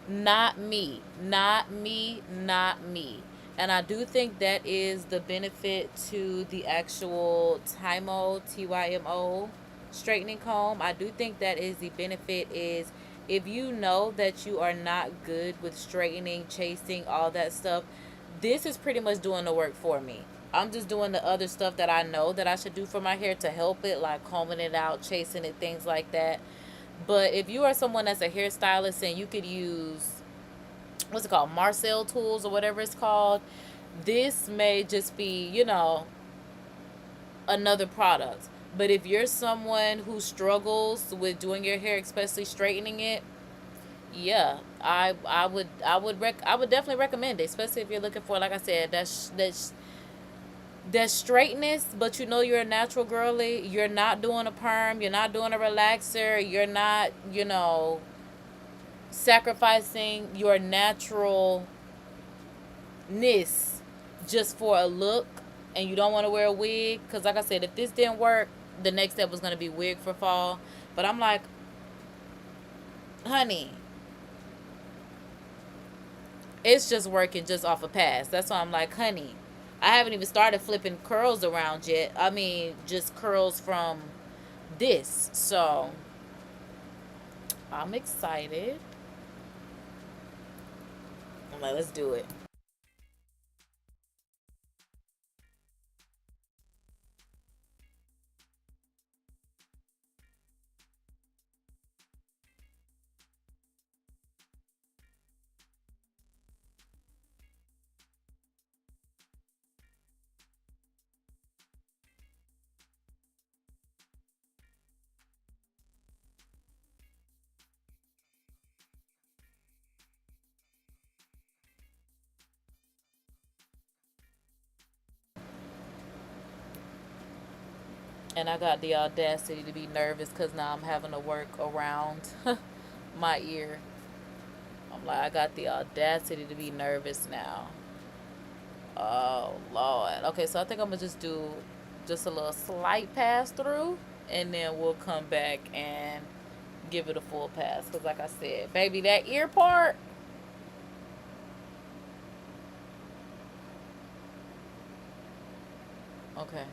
Speaker 1: Not me. Not me. Not me. And I do think that is the benefit to the actual TYMO, TYMO straightening comb. I do think that is the benefit, is if you know that you are not good with straightening, chasing, all that stuff, this is pretty much doing the work for me. I'm just doing the other stuff that I know that I should do for my hair to help it, like combing it out, chasing it, things like that. But if you are someone that's a hairstylist and you could use, what's it called, Marcel tools or whatever it's called, this may just be, another product. But if you're someone who struggles with doing your hair, especially straightening it, yeah, I would definitely recommend it, especially if you're looking for, like I said, that straightness, but you're a natural girly. You're not doing a perm. You're not doing a relaxer. You're not, sacrificing your naturalness just for a look, and you don't want to wear a wig. Because like I said, if this didn't work, the next step was going to be wig for fall. But I'm like, honey, it's just working just off a pass. That's why I'm like, honey, I haven't even started flipping curls around yet. I mean, just curls from this. So I'm excited. I'm like, let's do it. And I got the audacity to be nervous because now I'm having to work around my ear. I'm like, I got the audacity to be nervous now. Oh, Lord. Okay, so I think I'm going to just do just a little slight pass through, and then we'll come back and give it a full pass. Because like I said, baby, that ear part, okay.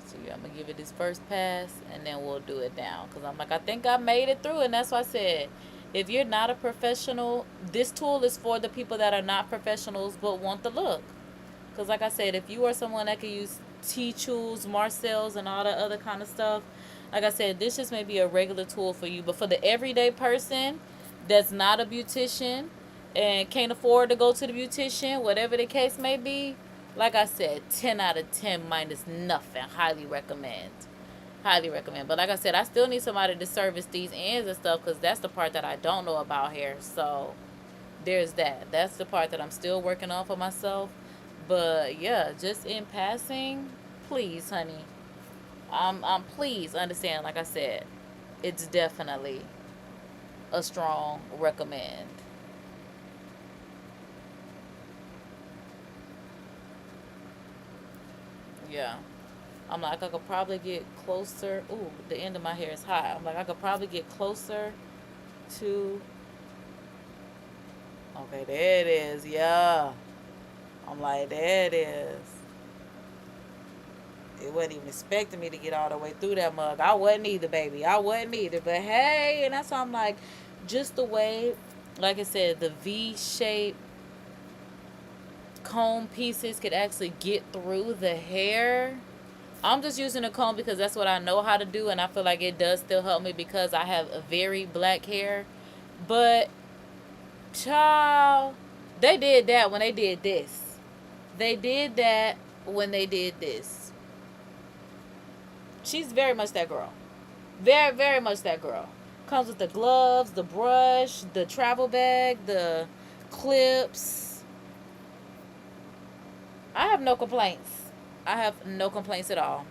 Speaker 1: So yeah, I'm going to give it this first pass, and then we'll do it down. Because I'm like, I think I made it through, and that's why I said, if you're not a professional, this tool is for the people that are not professionals but want the look. Because like I said, if you are someone that can use T-tools, Marcel's, and all that other kind of stuff, like I said, this just may be a regular tool for you. But for the everyday person that's not a beautician and can't afford to go to the beautician, whatever the case may be, like I said, 10 out of 10 minus nothing. Highly recommend. Highly recommend. But like I said, I still need somebody to service these ends and stuff, because that's the part that I don't know about hair. So there's that. That's the part that I'm still working on for myself. But yeah, just in passing, please, honey, please understand. Like I said, it's definitely a strong recommend. Yeah. I'm like, I could probably get closer. Ooh, the end of my hair is high. I'm like, I could probably get closer to. Okay, there it is. Yeah. I'm like, there it is. It wasn't even expecting me to get all the way through that mug. I wasn't either, baby. I wasn't either. But hey, and that's why I'm like, just the way, like I said, the V shape comb pieces could actually get through the hair. I'm just using a comb because that's what I know how to do, and I feel like it does still help me because I have a very black hair. But, child, they did that when they did this. They did that when they did this. She's very much that girl. Very, very much that girl. Comes with the gloves, the brush, the travel bag, the clips. I have no complaints. I have no complaints at all.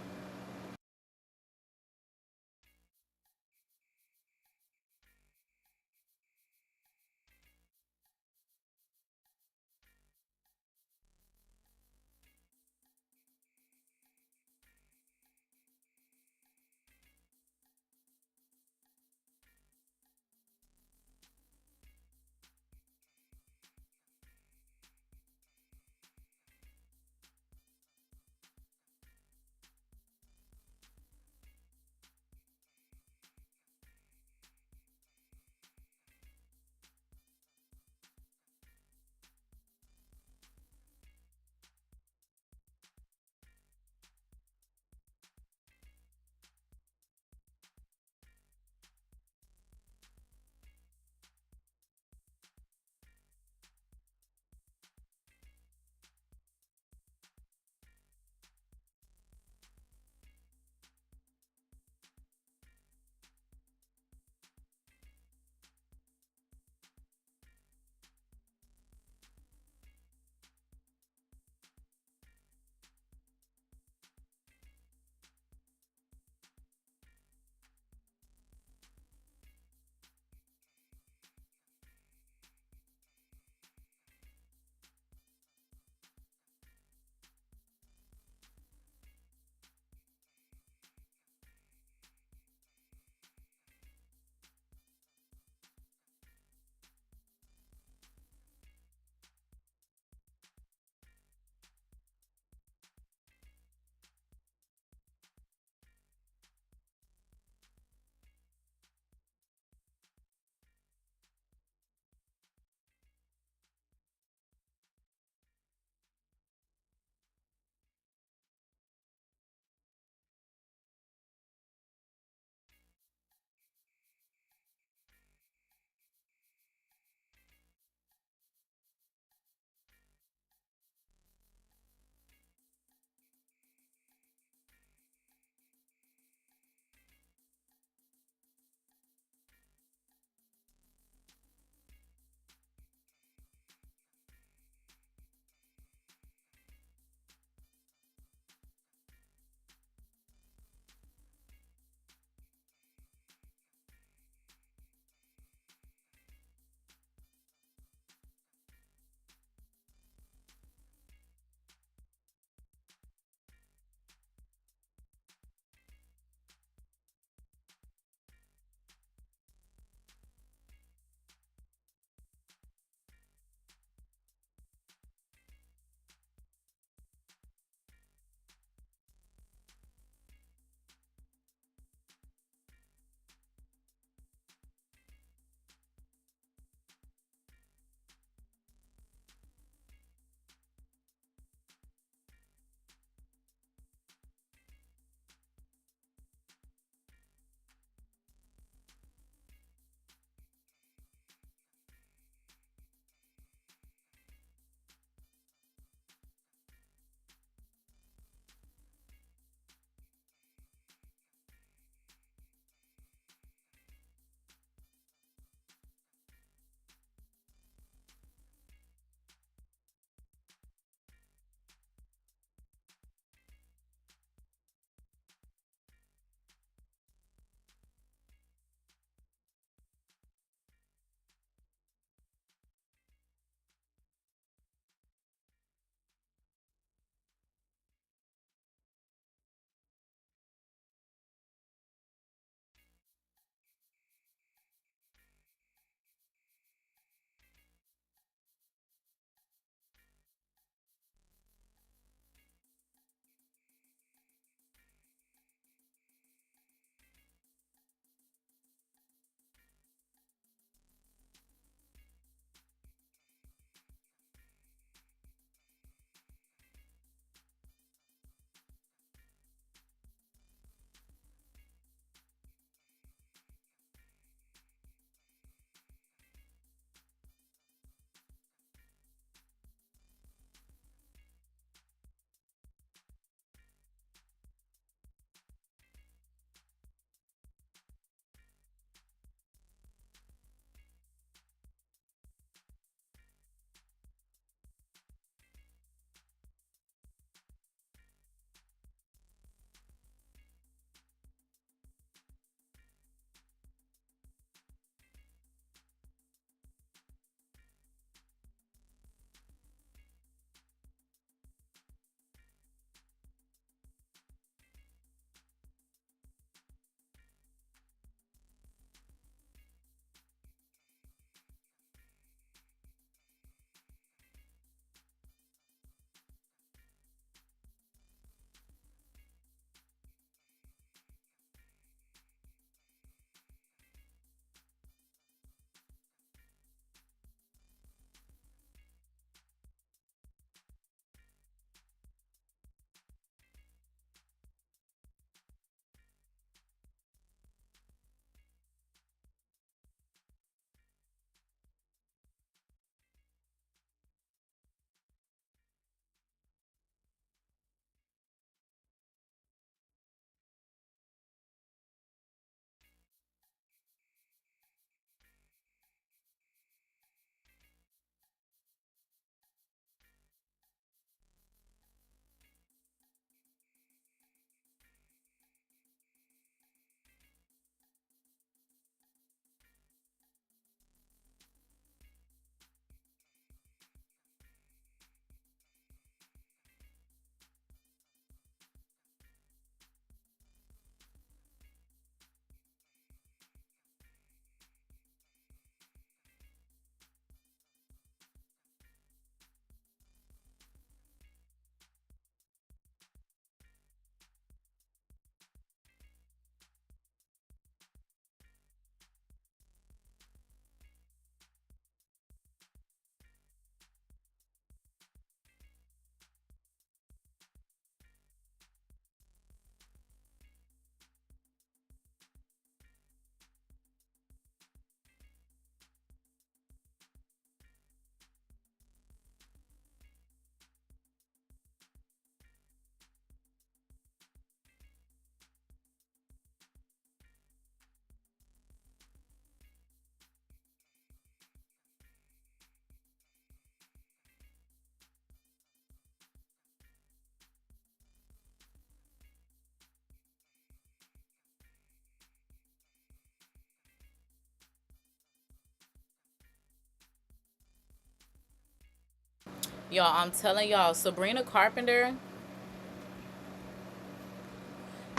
Speaker 1: Y'all, I'm telling y'all, Sabrina Carpenter,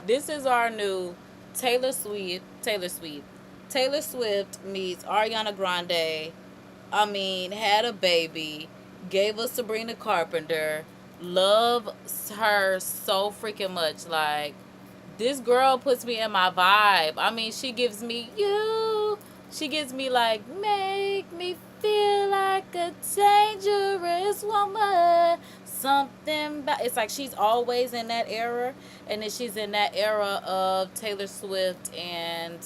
Speaker 1: this is our new Taylor Swift. Taylor Swift meets Ariana Grande. I mean, had a baby, gave us Sabrina Carpenter. Love her so freaking much. Like, this girl puts me in my vibe. I mean, she gives me you. She gives me like, make me feel like a dangerous woman. Something about it's like she's always in that era, and then she's in that era of Taylor Swift and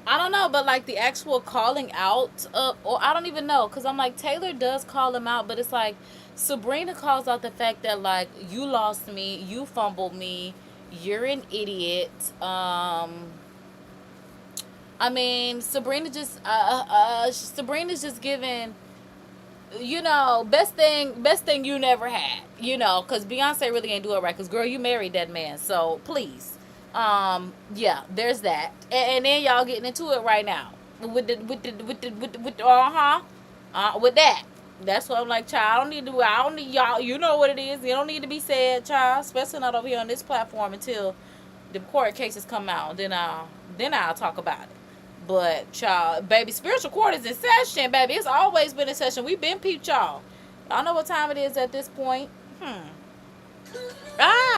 Speaker 1: I don't know, but like the actual calling out of, or I don't even know, because I'm like, Taylor does call him out, but it's like Sabrina calls out the fact that like you lost me, you fumbled me, you're an idiot. I mean, Sabrina's just giving, best thing you never had, because Beyonce really ain't do it right, because girl, you married that man, so please, yeah, there's that, and then y'all getting into it right now with that. That's what I'm like, child. I don't need y'all. You know what it is. You don't need to be said, child. Especially not over here on this platform until the court cases come out. Then I'll talk about it. But child, baby, spiritual court is in session, baby. It's always been in session. We've been peeped y'all. Y'all know what time it is at this point. Ah.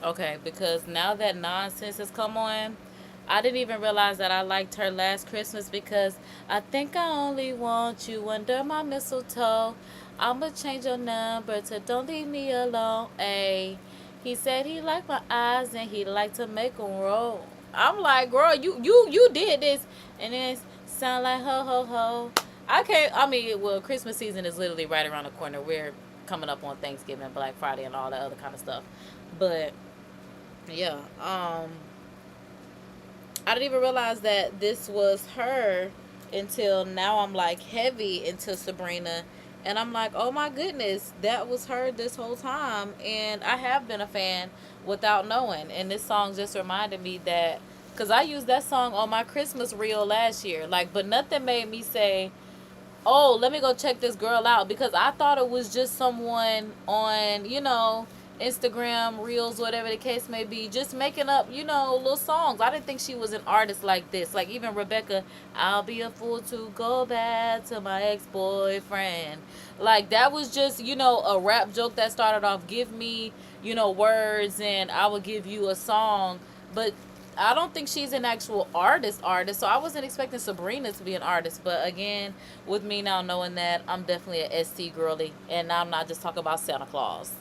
Speaker 1: Okay, because now that nonsense has come on, I didn't even realize that I liked her last Christmas because I think I only want you under my mistletoe. I'ma change your number to don't leave me alone. Ayy. He said he liked my eyes and he liked to make 'em roll. I'm like, girl, you did this, and then it sound like ho ho ho. I can't. I mean, well, Christmas season is literally right around the corner. We're coming up on Thanksgiving, Black Friday, and all that other kind of stuff. But yeah, I didn't even realize that this was her until now. I'm like heavy into Sabrina, and I'm like, oh my goodness, that was her this whole time, and I have been a fan without knowing. And this song just reminded me that because I used that song on my Christmas reel last year, like, but nothing made me say, oh, let me go check this girl out, because I thought it was just someone on, Instagram reels, whatever the case may be, just making up, little songs. I didn't think she was an artist like this. Like even Rebecca, I'll be a fool to go back to my ex-boyfriend. Like that was just, a rap joke that started off, give me, words and I will give you a song. But I don't think she's an actual artist. So I wasn't expecting Sabrina to be an artist. But again, with me now knowing that, I'm definitely a ST girly, and I'm not just talking about Santa Claus.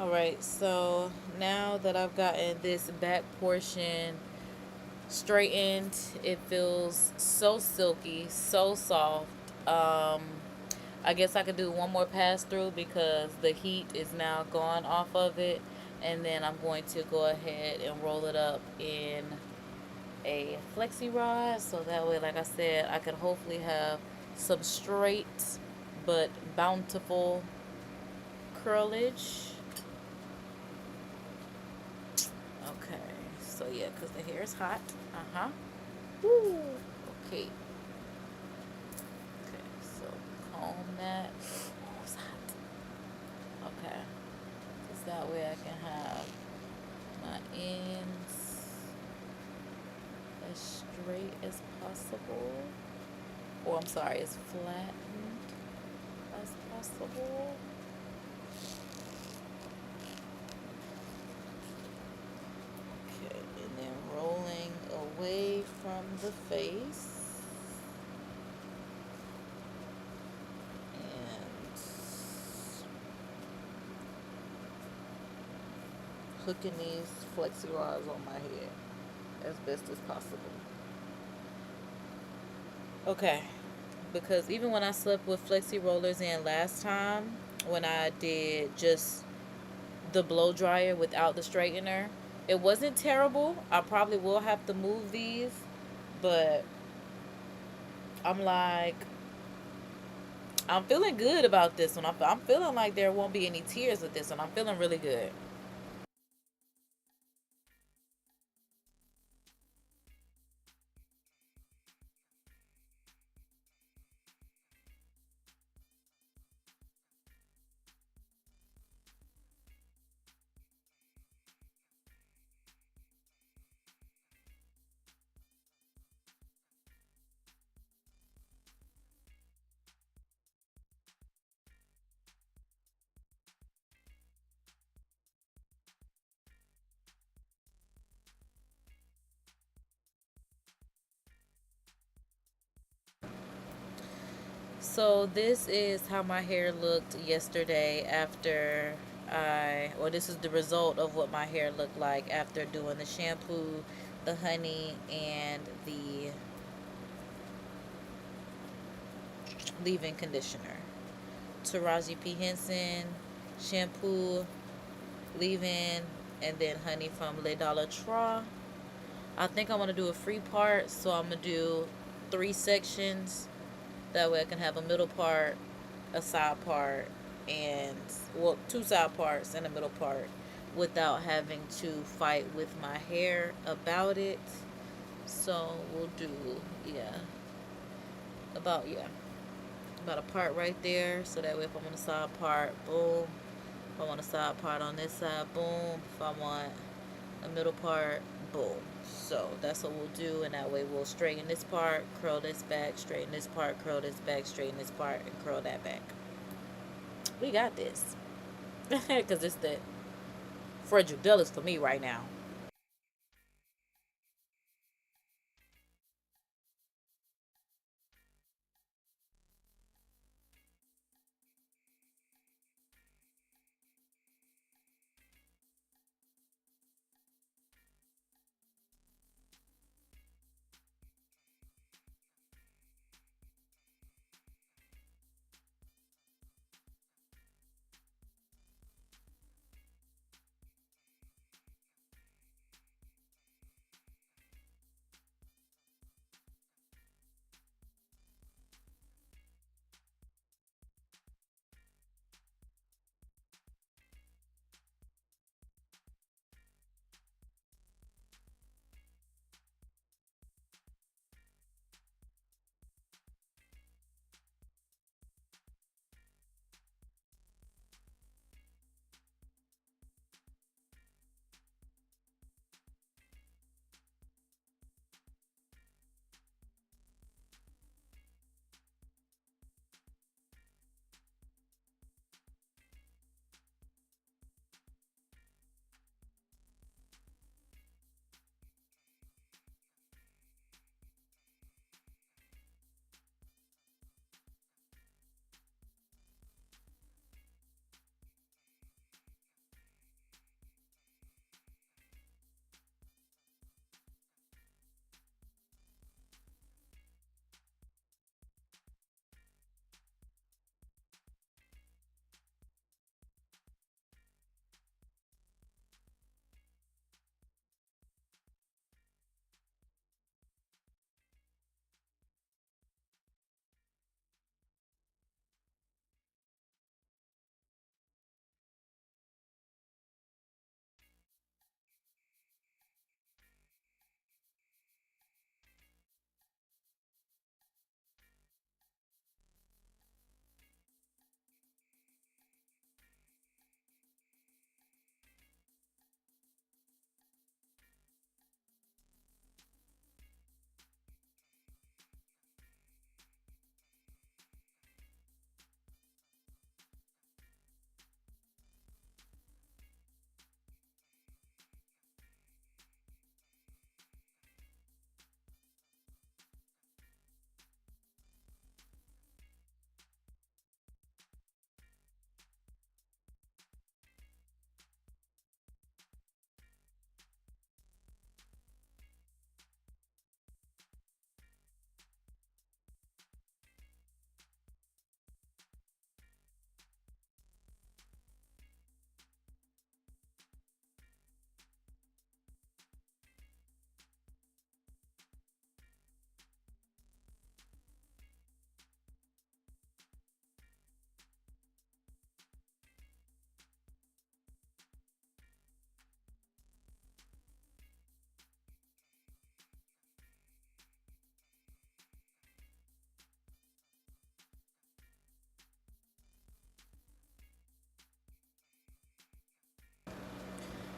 Speaker 1: Alright, so now that I've gotten this back portion straightened, it feels so silky, so soft. I guess I could do one more pass through because the heat is now gone off of it. And then I'm going to go ahead and roll it up in a flexi rod. So that way, like I said, I could hopefully have some straight but bountiful curlage. Okay, so yeah, because the hair is hot. Woo. Okay. Okay, so comb that. Oh, it's hot. Okay. Because that way I can have my ends as straight as possible. Or I'm sorry, as flattened as possible. Okay, and then rolling away from the face. And hooking these flexi rods on my head as best as possible. Okay, because even when I slept with flexi rollers in last time, when I did just the blow dryer without the straightener, it wasn't terrible. I probably will have to move these, but I'm like, I'm feeling good about this one. I'm feeling like there won't be any tears with this one. I'm feeling really good. So this is how my hair looked yesterday after or this is the result of what my hair looked like after doing the shampoo, the honey, and the leave-in conditioner. Taraji P. Henson, shampoo, leave-in, and then honey from Le Dollar Trois. I think I want to do a free part, so I'm going to do 3 sections. That way I can have a middle part, a side part, and, well, 2 side parts and a middle part without having to fight with my hair about it. So we'll do, about a part right there. So that way if I want a side part, boom. If I want a side part on this side, boom. If I want a middle part, boom. So that's what we'll do, and that way we'll straighten this part, curl this back, straighten this part, curl this back, straighten this part, and curl that back. We got this. Because it's the ⴑfor me right now.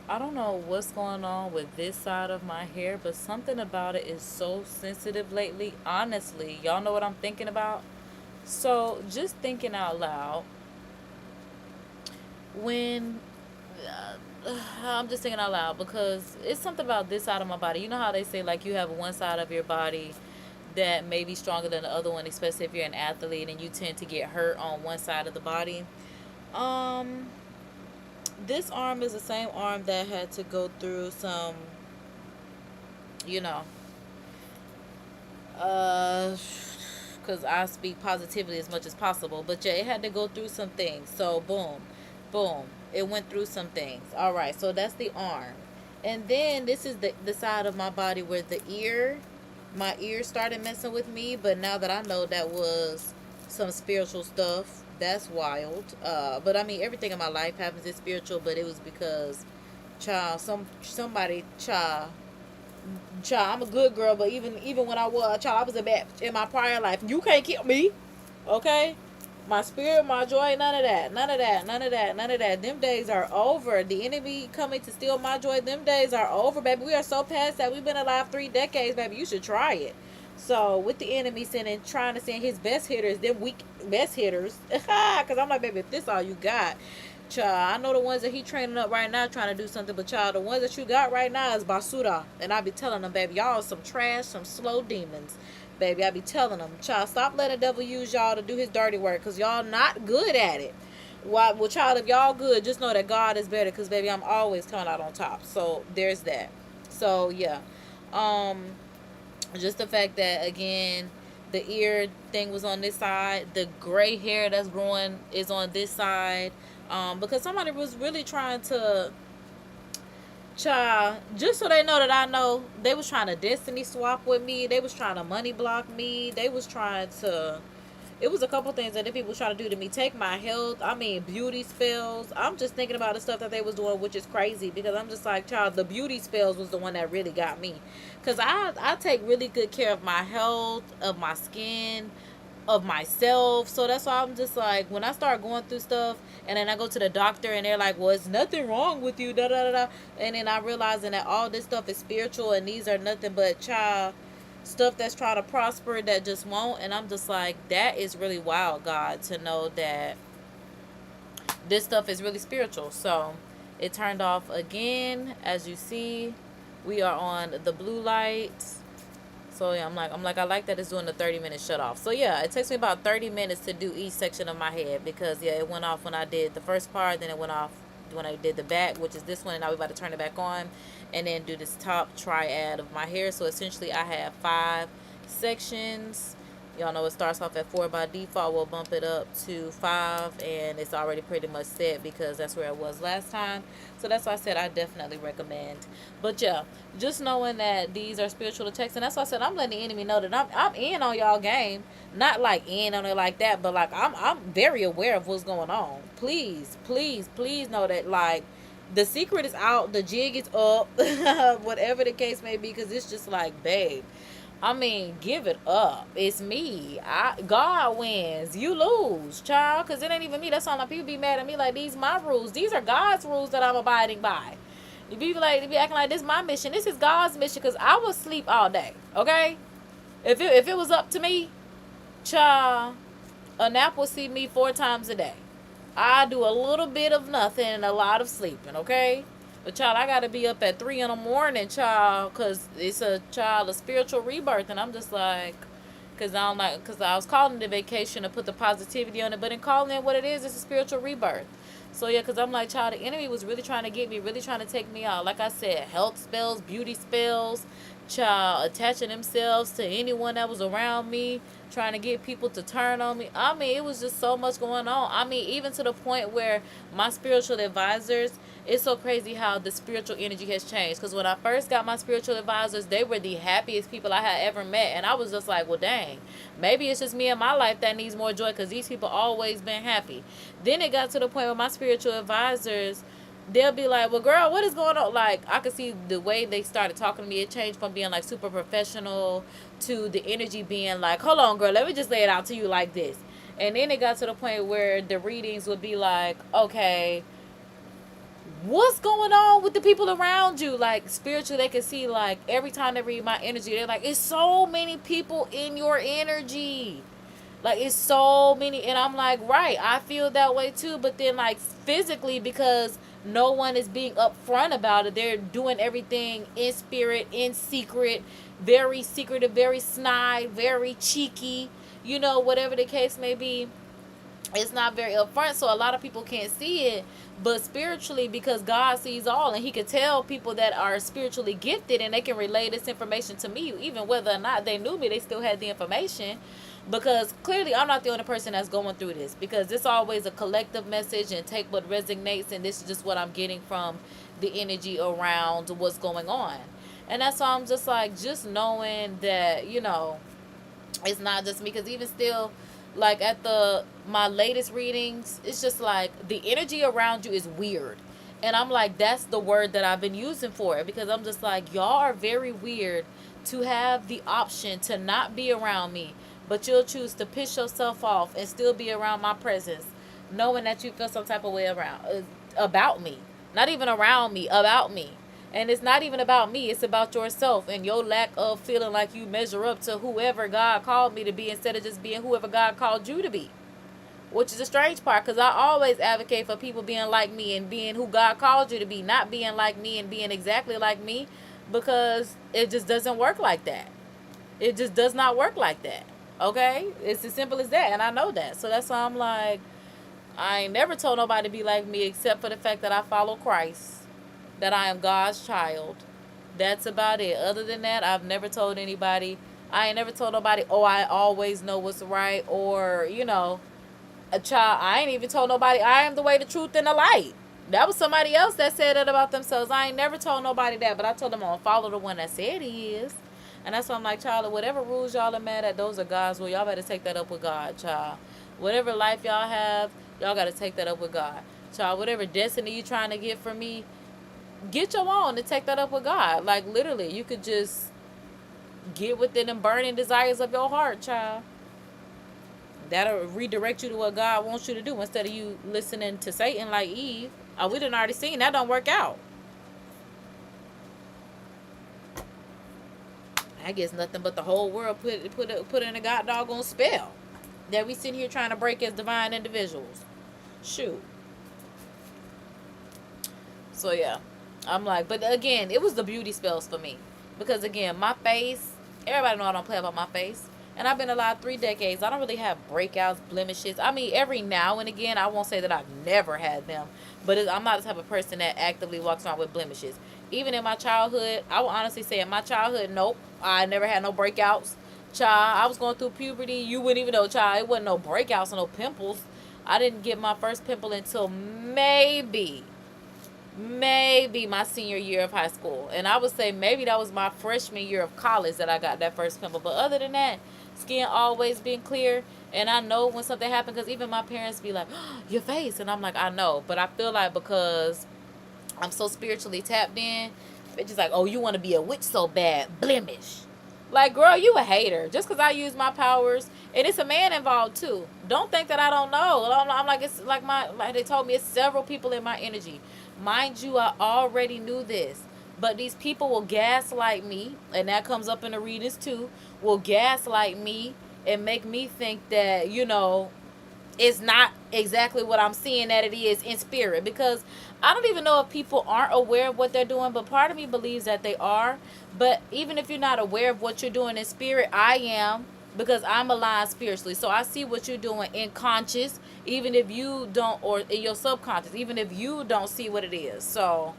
Speaker 1: I don't know what's going on with this side of my hair, but something about it is so sensitive lately. Honestly, y'all know what I'm thinking about? So, just thinking out loud, when I'm just thinking out loud because it's something about this side of my body. You know how they say, like, you have one side of your body that may be stronger than the other one, especially if you're an athlete and you tend to get hurt on one side of the body. Um, this arm is the same arm that had to go through some, you know, because I speak positively as much as possible. But yeah, it had to go through some things. So boom, boom, it went through some things. All right, so that's the arm, and then this is the side of my body where the ear, my ear started messing with me. But now that I know that was some spiritual stuff, that's wild. But I mean, everything in my life happens is spiritual. But it was because, child, somebody, child, I'm a good girl, but even when I was a child, I was a bad in my prior life. You can't kill me, okay? My spirit, my joy, none of that, none of that, none of that, none of that. Them days are over. The enemy coming to steal my joy. Them days are over, baby. We are so past that. We've been alive 3 decades, baby. You should try it. So with the enemy sending, trying to send his best hitters, them weak best hitters, because I'm like, baby, if this all you got, child, I know the ones that he training up right now trying to do something, but child, the ones that you got right now is basura. And I be telling them, baby, y'all some trash, some slow demons. Baby, I be telling them, child, stop letting the devil use y'all to do his dirty work, because y'all not good at it. Well, child, if y'all good, just know that God is better, because, baby, I'm always coming out on top. So, there's that. So, yeah. Just the fact that, again, the ear thing was on this side, the gray hair that's growing is on this side, because somebody was really trying to, child, just so they know that I know, they was trying to destiny swap with me. They was trying to money block me. They was trying to, it was a couple things that the people was trying to do to me. Take my health. I mean, beauty spells. I'm just thinking about the stuff that they was doing, which is crazy, because I'm just like, child, the beauty spells was the one that really got me. Because I take really good care of my health, of my skin, of myself. So that's why I'm just like, when I start going through stuff and then I go to the doctor and they're like, well, it's nothing wrong with you, da da da da. And then I realizing that all this stuff is spiritual and these are nothing but, child, stuff that's trying to prosper that just won't. And I'm just like, that is really wild, God, to know that this stuff is really spiritual. So it turned off again. As you see, we are on the blue light. So yeah, I'm like, I like that it's doing the 30-minute shut off. So yeah, it takes me about 30 minutes to do each section of my head, because yeah, it went off when I did the first part, then it went off when I did the back, which is this one, and now we're about to turn it back on and then do this top triad of my hair. So essentially I have 5 sections. Y'all know it starts off at 4 by default. We'll bump it up to 5, and it's already pretty much set because that's where it was last time. So that's why I said I definitely recommend. But yeah, just knowing that these are spiritual attacks, and that's why I said I'm letting the enemy know that I'm in on y'all game. Not like in on it like that, but like I'm very aware of what's going on. Please, please, please know that, like, the secret is out, the jig is up, whatever the case may be, because it's just like, babe, I mean, give it up. It's me. God wins. You lose, child. Because it ain't even me. That's all. Like, people be mad at me like, these my rules. These are God's rules that I'm abiding by. You be like, you be acting like this is my mission. This is God's mission, because I will sleep all day. Okay? If it was up to me, child, a nap will see me 4 times a day. I do a little bit of nothing and a lot of sleeping. Okay? But, child, I got to be up at 3 in the morning, child, because it's a spiritual rebirth. And I'm just like, because I was calling it a vacation to put the positivity on it. But in calling it what it is, it's a spiritual rebirth. So, yeah, because I'm like, child, the enemy was really trying to get me, really trying to take me out. Like I said, health spells, beauty spells, child, attaching themselves to anyone that was around me, trying to get people to turn on me. I mean, it was just so much going on. I mean, even to the point where my spiritual advisors, it's so crazy how the spiritual energy has changed. Because when I first got my spiritual advisors, they were the happiest people I had ever met. And I was just like, well, dang, maybe it's just me in my life that needs more joy, because these people always been happy. Then it got to the point where my spiritual advisors, they'll be like, well, girl, what is going on? Like, I could see the way they started talking to me. It changed from being like super professional to the energy being like, hold on, girl, let me just lay it out to you like this. And then it got to the point where the readings would be like, okay, what's going on with the people around you? Like, spiritually, they can see, like, every time they read my energy, they're like, it's so many people in your energy. Like, it's so many. And I'm like, right, I feel that way too. But then, like, physically, because no one is being upfront about it, they're doing everything in spirit, in secret, very secretive, very snide, very cheeky, you know, whatever the case may be. It's not very upfront, so a lot of people can't see it. But spiritually, because God sees all, and he can tell people that are spiritually gifted, and they can relay this information to me, even whether or not they knew me, they still had the information. Because clearly I'm not the only person that's going through this, because it's always a collective message, and take what resonates, and this is just what I'm getting from the energy around what's going on. And that's why I'm just like, just knowing that, you know, it's not just me. Because even still, like, at my latest readings, it's just like the energy around you is weird. And I'm like, that's the word that I've been using for it, because I'm just like, y'all are very weird to have the option to not be around me, but you'll choose to piss yourself off and still be around my presence, knowing that you feel some type of way about me. Not even around me, about me. And it's not even about me. It's about yourself and your lack of feeling like you measure up to whoever God called me to be, instead of just being whoever God called you to be. Which is a strange part, because I always advocate for people being like me and being who God called you to be, not being like me and being exactly like me, because it just doesn't work like that. It just does not work like that. Okay? It's as simple as that, and I know that. So that's why I'm like, I ain't never told nobody to be like me, except for the fact that I follow Christ, that I am God's child. That's about it. Other than that, I've never told anybody. I ain't never told nobody, oh, I always know what's right, or, you know, a child. I ain't even told nobody I am the way, the truth, and the light. That was somebody else that said that about themselves. I ain't never told nobody that, but I told them I'm gonna follow the one that said he is. And that's why I'm like, child, whatever rules y'all are mad at, those are God's rules. Y'all better take that up with God, child. Whatever life y'all have, y'all got to take that up with God. Child, whatever destiny you trying to get from me, get your own and take that up with God. Like, literally, you could just get within them burning desires of your heart, child. That'll redirect you to what God wants you to do, instead of you listening to Satan like Eve. Oh, we done already seen that don't work out. I guess nothing but the whole world put in a god doggone spell that we sitting here trying to break as divine individuals. Shoot. So yeah, I'm like, but again, it was the beauty spells for me, because again, my face, everybody know I don't play about my face, and I've been alive 3 decades. I don't really have breakouts, blemishes. I mean, every now and again, I won't say that I've never had them, but I'm not the type of person that actively walks around with blemishes. Even in my childhood, I will honestly say in my childhood, nope, I never had no breakouts. Child, I was going through puberty. You wouldn't even know, child. It wasn't no breakouts or no pimples. I didn't get my first pimple until maybe my senior year of high school. And I would say maybe that was my freshman year of college that I got that first pimple. But other than that, skin always been clear. And I know when something happened, because even my parents be like, oh, your face. And I'm like, I know. But I feel like because I'm so spiritually tapped in, it's just like, oh, you want to be a witch so bad, blemish. Like, girl, you a hater. Just because I use my powers, and it's a man involved too. Don't think that I don't know. I'm like, it's like they told me, it's several people in my energy. Mind you, I already knew this, but these people will gaslight me, and that comes up in the readings too. Will gaslight me and make me think that, you know, it's not exactly what I'm seeing that it is in spirit, because I don't even know if people aren't aware of what they're doing, but part of me believes that they are. But even if you're not aware of what you're doing in spirit, I am, because I'm aligned spiritually. So I see what you're doing in conscious, even if you don't, or in your subconscious, even if you don't see what it is. So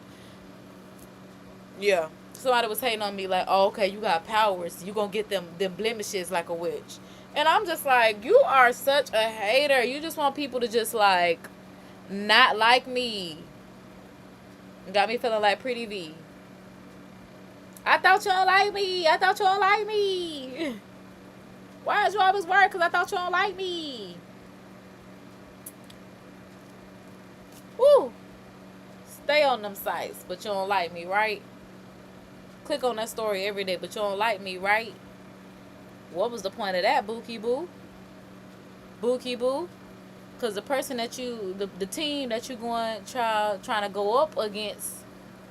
Speaker 1: yeah, somebody was hating on me like, oh, okay, you got powers, you gonna get them blemishes like a witch. And I'm just like, you are such a hater. You just want people to just like not like me. Got me feeling like Pretty V. I thought you don't like me. I thought you don't like me. Why is you always worried? Because I thought you don't like me. Woo. Stay on them sites, but you don't like me, right? Click on that story every day, but you don't like me, right? What was the point of that, Bookie Boo? Bookie Boo? Because the person that the team that you trying to go up against,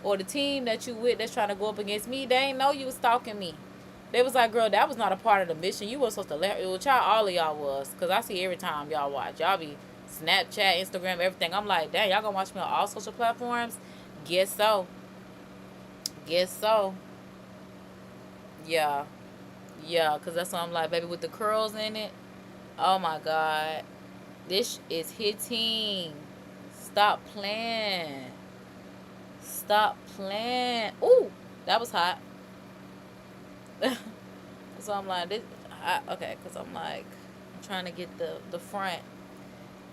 Speaker 1: or the team that you with that's trying to go up against me, they ain't know you was stalking me. They was like, girl, that was not a part of the mission. You was supposed to let, well, y'all, all of y'all was. Because I see every time y'all watch. Y'all be Snapchat, Instagram, everything. I'm like, dang, y'all gonna watch me on all social platforms? Guess so. Guess so. Yeah. Yeah, because that's what I'm like, baby, with the curls in it. Oh, my God. This is hitting. Stop playing. Stop playing. Ooh, that was hot. So I'm like, okay, because I'm like, I'm trying to get the front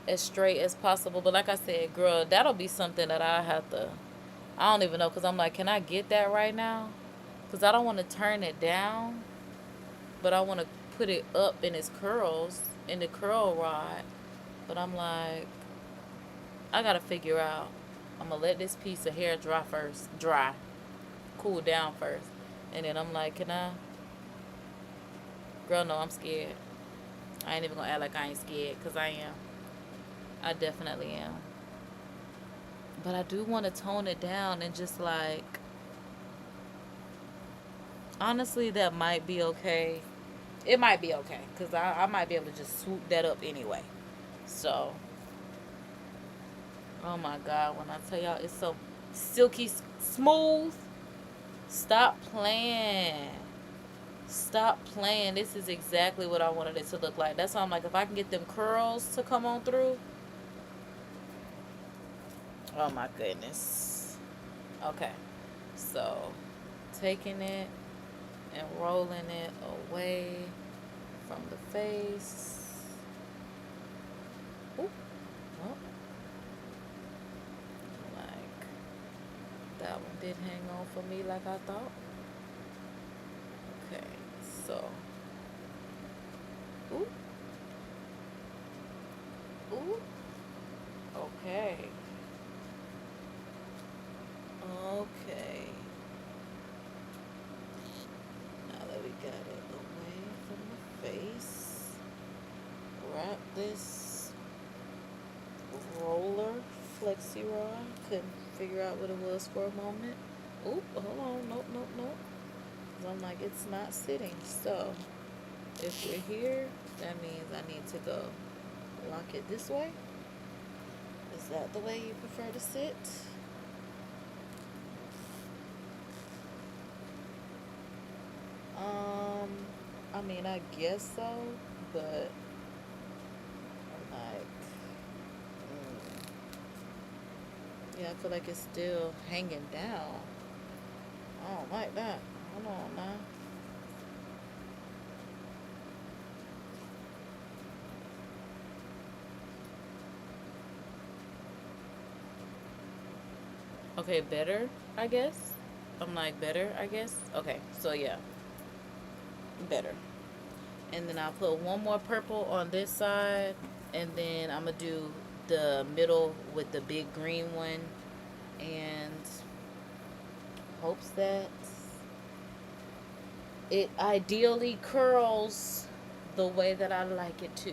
Speaker 1: as straight as possible. But like I said, girl, that'll be something that I have to, I don't even know, because I'm like, can I get that right now? Because I don't want to turn it down, but I want to put it up in its curls, in the curl rod. But I'm like, I got to figure out. I'm going to let this piece of hair dry first. Dry. Cool down first. And then I'm like, can I? Girl, no, I'm scared. I ain't even going to act like I ain't scared, because I am. I definitely am. But I do want to tone it down and just like, honestly, that might be okay. It might be okay, because I might be able to just swoop that up anyway. So, oh my God, when I tell y'all it's so silky smooth, stop playing. Stop playing. This is exactly what I wanted it to look like. That's why I'm like, if I can get them curls to come on through. Oh my goodness. Okay. So, taking it and rolling it away from the face. Ooh. Oh. Like, that one did hang on for me like I thought. Okay, so. Ooh. Ooh. Okay. Okay. Now that we got it away from the face, wrap this roller flexi rod. Couldn't figure out what it was for a moment. Oop, hold on. Nope, nope, nope. I'm like, it's not sitting. So, if we're here, that means I need to go lock it this way. Is that the way you prefer to sit? I mean, I guess so, but I'm like, yeah, I feel like it's still hanging down. I don't like that. Hold on now. Okay, better, I guess. I'm like, better, I guess. Okay, so yeah, better. And then I'll put one more purple on this side, and then I'm gonna do the middle with the big green one, and hopes that it ideally curls the way that I like it to.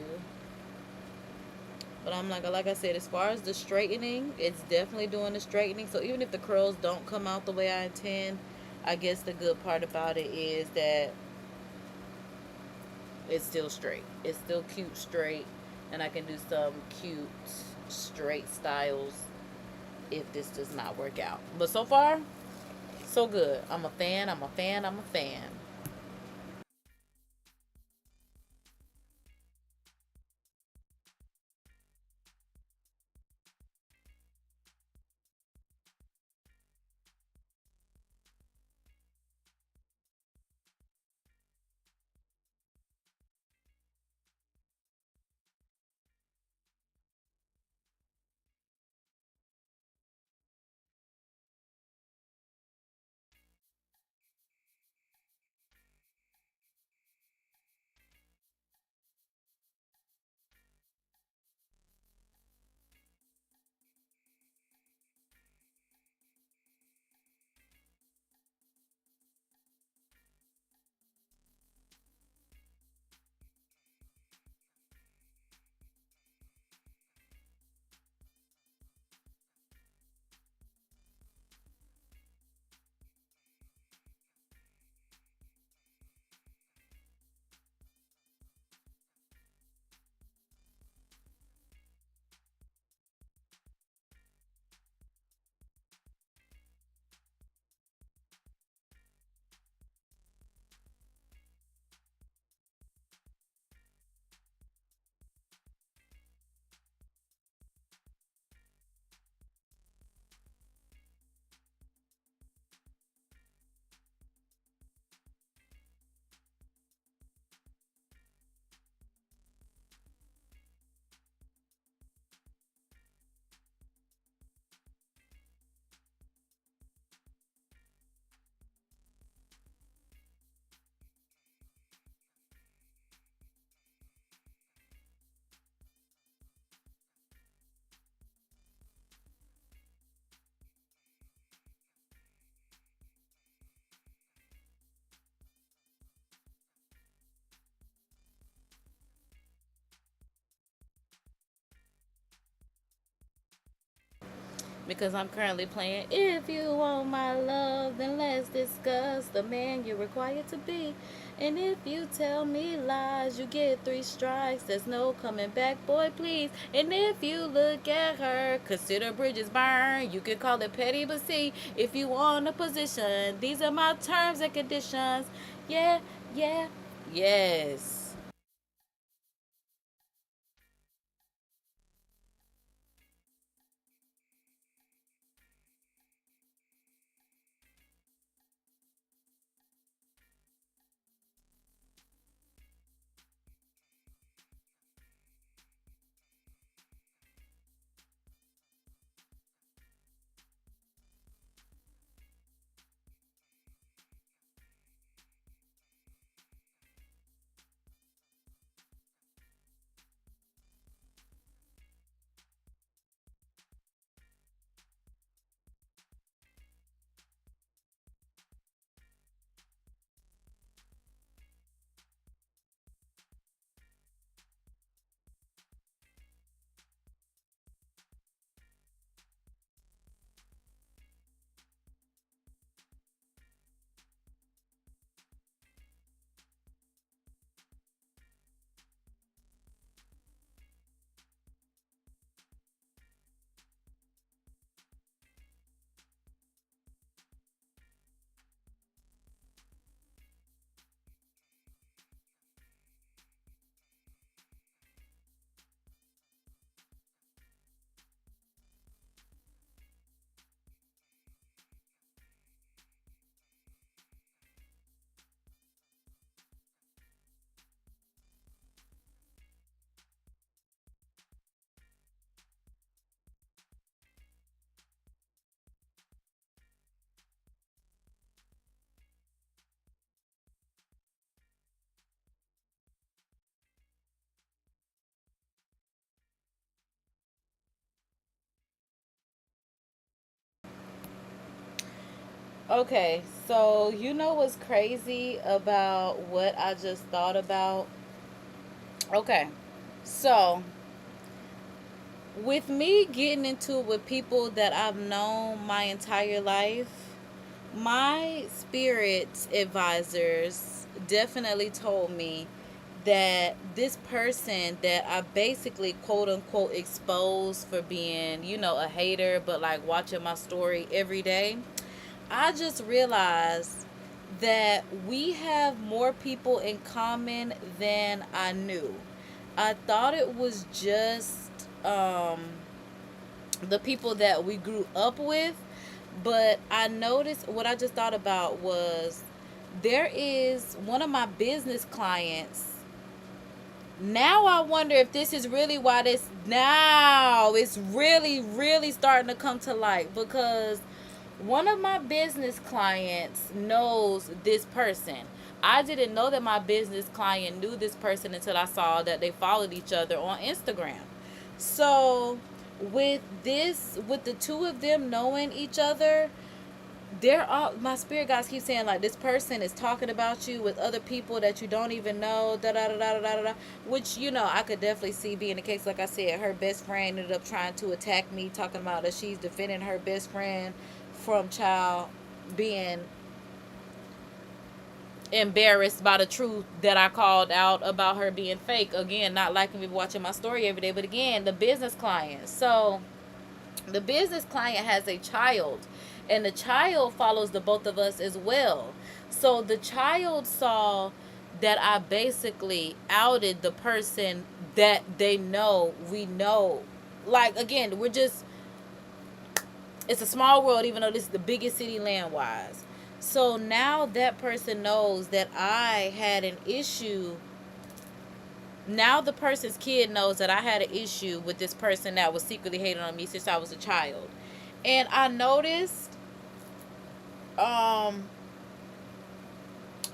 Speaker 1: But I'm like I said, as far as the straightening, it's definitely doing the straightening. So even if the curls don't come out the way I intend, I guess the good part about it is that it's still straight. It's still cute straight, and I can do some cute straight styles if this does not work out. But so far, so good. I'm a fan. I'm a fan. I'm a fan. because I'm currently playing If You Want My Love, Then Let's Discuss the Man You're Required to Be. And if you tell me lies, you get 3 strikes. There's no coming back, boy, please. And if you look at her, consider bridges burned. You can call it petty, but see, if you want a position, these are my terms and conditions. Yeah, yeah, yes. Okay, so you know what's crazy about what I just thought about? Okay, so with me getting into it with people that I've known my entire life, my spirit advisors definitely told me that this person that I basically quote unquote exposed for being, a hater, but like watching my story every day, I just realized that we have more people in common than I knew. I thought it was just the people that we grew up with, but I noticed what I just thought about was there is one of my business clients. Now I wonder if this is really why this now it's really, really starting to come to light, because one of my business clients knows this person. I didn't know that my business client knew this person until I saw that they followed each other on Instagram. So with the two of them knowing each other, they're all, my spirit guys keep saying like this person is talking about you with other people that you don't even know, da da da da da da, which I could definitely see being the case. Like I said, her best friend ended up trying to attack me, talking about that she's defending her best friend from child being embarrassed by the truth that I called out about her being fake. Again, not liking me watching my story every day, but again, the business client. So the business client has a child, and the child follows the both of us as well. So the child saw that I basically outed the person that they know we know. Like, again, it's a small world, even though this is the biggest city land wise. So now that person knows that I had an issue. Now the person's kid knows that I had an issue with this person that was secretly hating on me since I was a child. And I noticed, I'm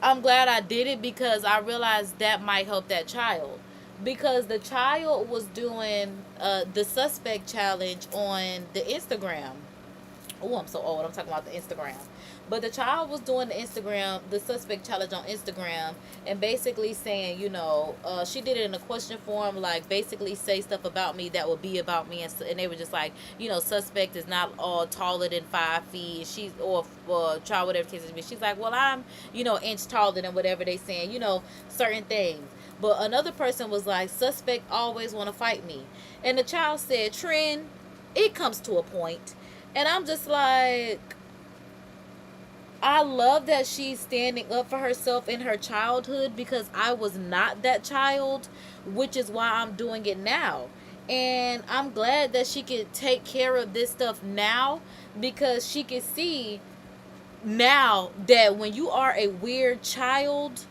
Speaker 1: glad I did it, because I realized that might help that child. Because the child was doing the suspect challenge on the Instagram. Oh, I'm so old. I'm talking about the Instagram. But the child was doing the suspect challenge on Instagram, and basically saying, she did it in a question form, like basically say stuff about me that would be about me, and they were just like, suspect is not all taller than 5 feet. She's or child, whatever case it be. She's like, well, I'm, inch taller than whatever they saying, certain things. But another person was like, suspect always want to fight me, and the child said, Trend, it comes to a point. And I'm just like, I love that she's standing up for herself in her childhood, because I was not that child, which is why I'm doing it now. And I'm glad that she could take care of this stuff now, because she can see now that when you are a weird child,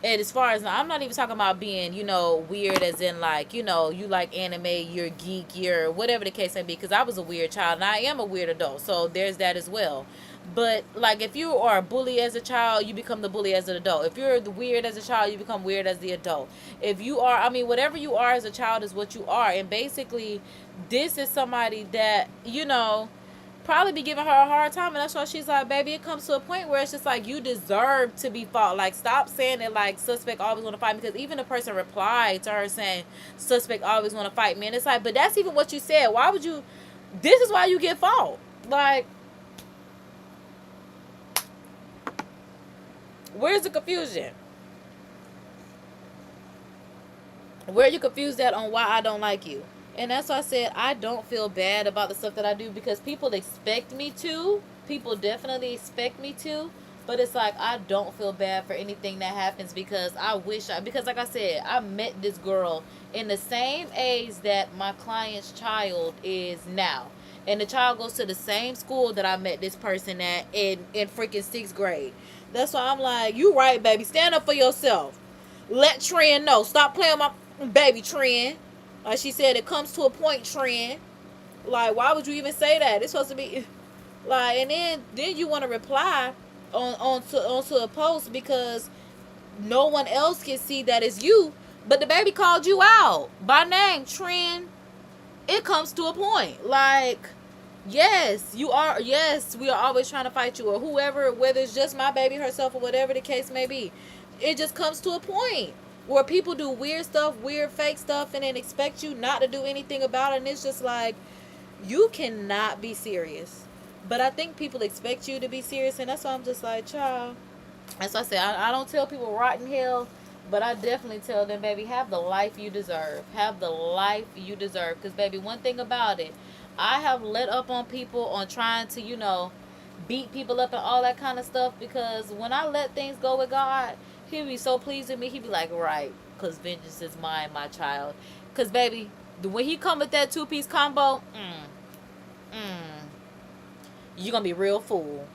Speaker 1: and as far as, I'm not even talking about being, weird as in like, you like anime, you're geek, you're whatever the case may be. Because I was a weird child and I am a weird adult. So there's that as well. But like, if you are a bully as a child, you become the bully as an adult. If you're the weird as a child, you become weird as the adult. If you are, whatever you are as a child is what you are. And basically, this is somebody that, probably be giving her a hard time, and that's why she's like, baby, it comes to a point where it's just like, you deserve to be fought. Like, stop saying that, like, suspect always want to fight me, because even the person replied to her saying suspect always want to fight me, and it's like, but that's even what you said. Why would you, this is why you get fought. Like, where's the confusion? Where are you confused at on why I don't like you? And that's why I said I don't feel bad about the stuff that I do, because people expect me to. People definitely expect me to. But it's like, I don't feel bad for anything that happens, because because like I said, I met this girl in the same age that my client's child is now. And the child goes to the same school that I met this person at in freaking 6th grade. That's why I'm like, you right, baby. Stand up for yourself. Let Trend know. Stop playing my baby, Trend. Like she said, it comes to a point, Trend. Like, why would you even say that? It's supposed to be like, and then you want to reply onto a post, because no one else can see that it's you, but the baby called you out by name, Trend. It comes to a point. Like, yes, you are. Yes, we are always trying to fight you, or whoever, whether it's just my baby herself or whatever the case may be. It just comes to a point where people do weird stuff, weird fake stuff, and then expect you not to do anything about it. And it's just like, you cannot be serious. But I think people expect you to be serious, and that's why I'm just like, child. As I said, I don't tell people rotten hell, but I definitely tell them, baby, have the life you deserve. Have the life you deserve. Because, baby, one thing about it, I have let up on people on trying to, beat people up and all that kind of stuff, because when I let things go with God, He'll be so pleased with me. He'll be like, right, because vengeance is mine, my child. Because, baby, when He come with that two-piece combo, you're going to be real fool.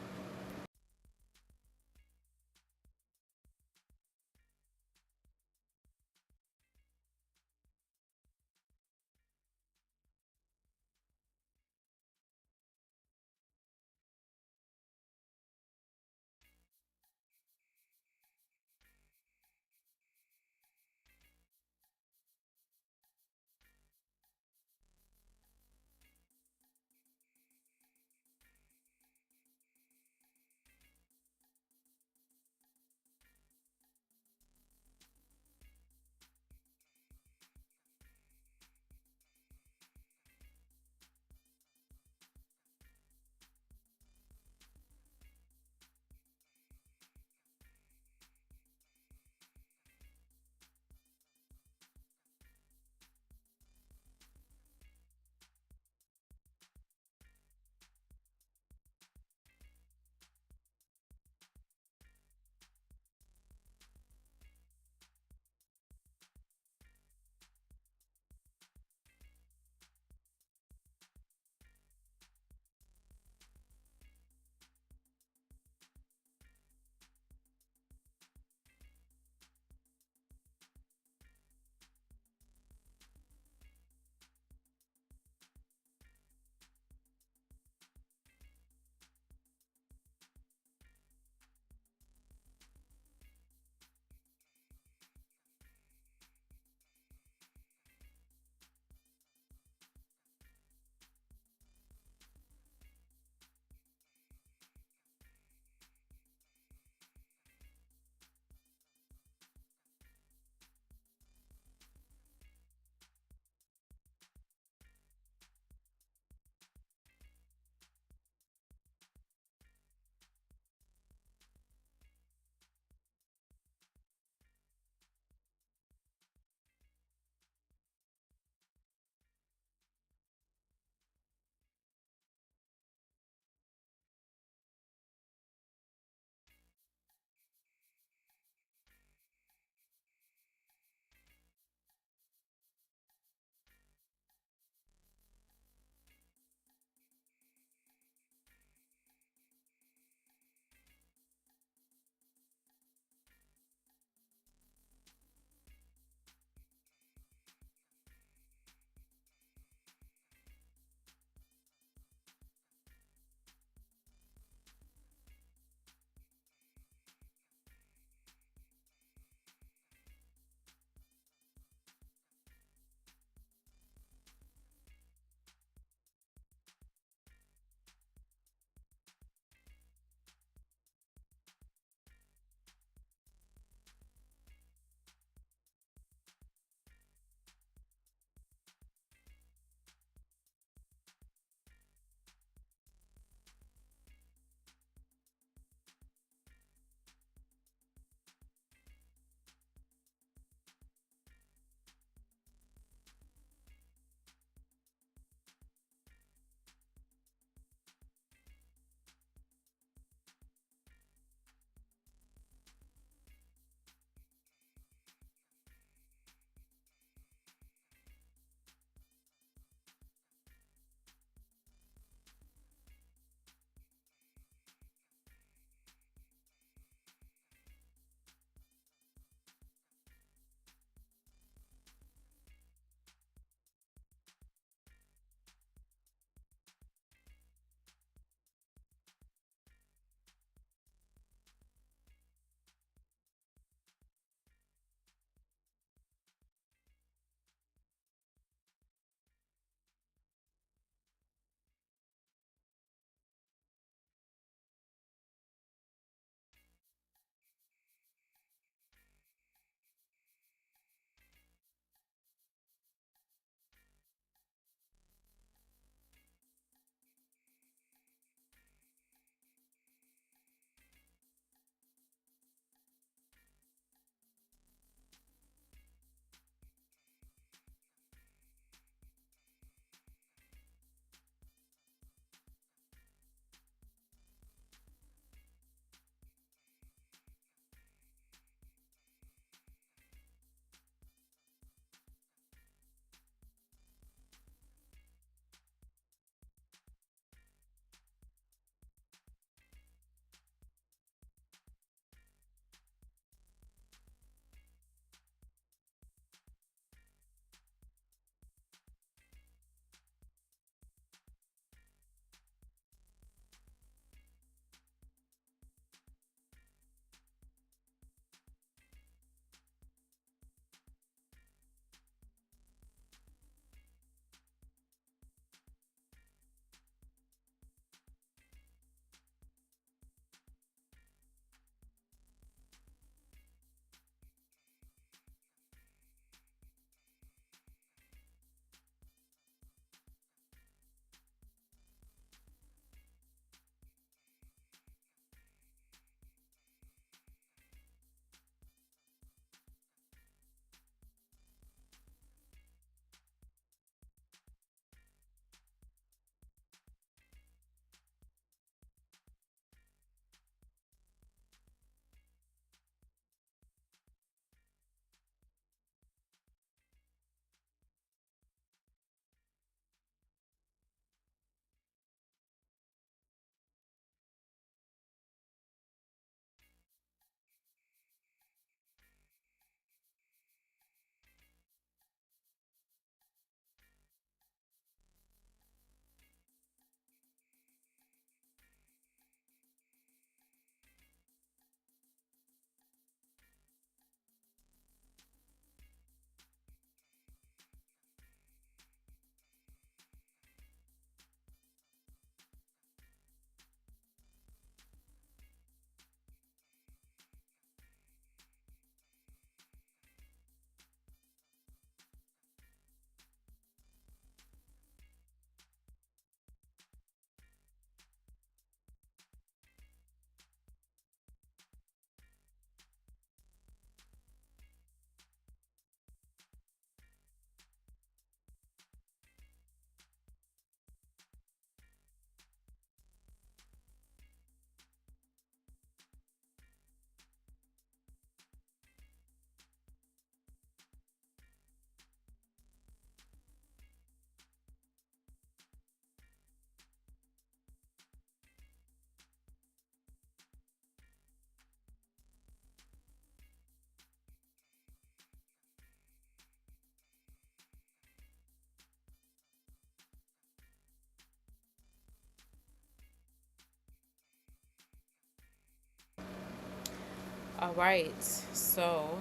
Speaker 1: All right, so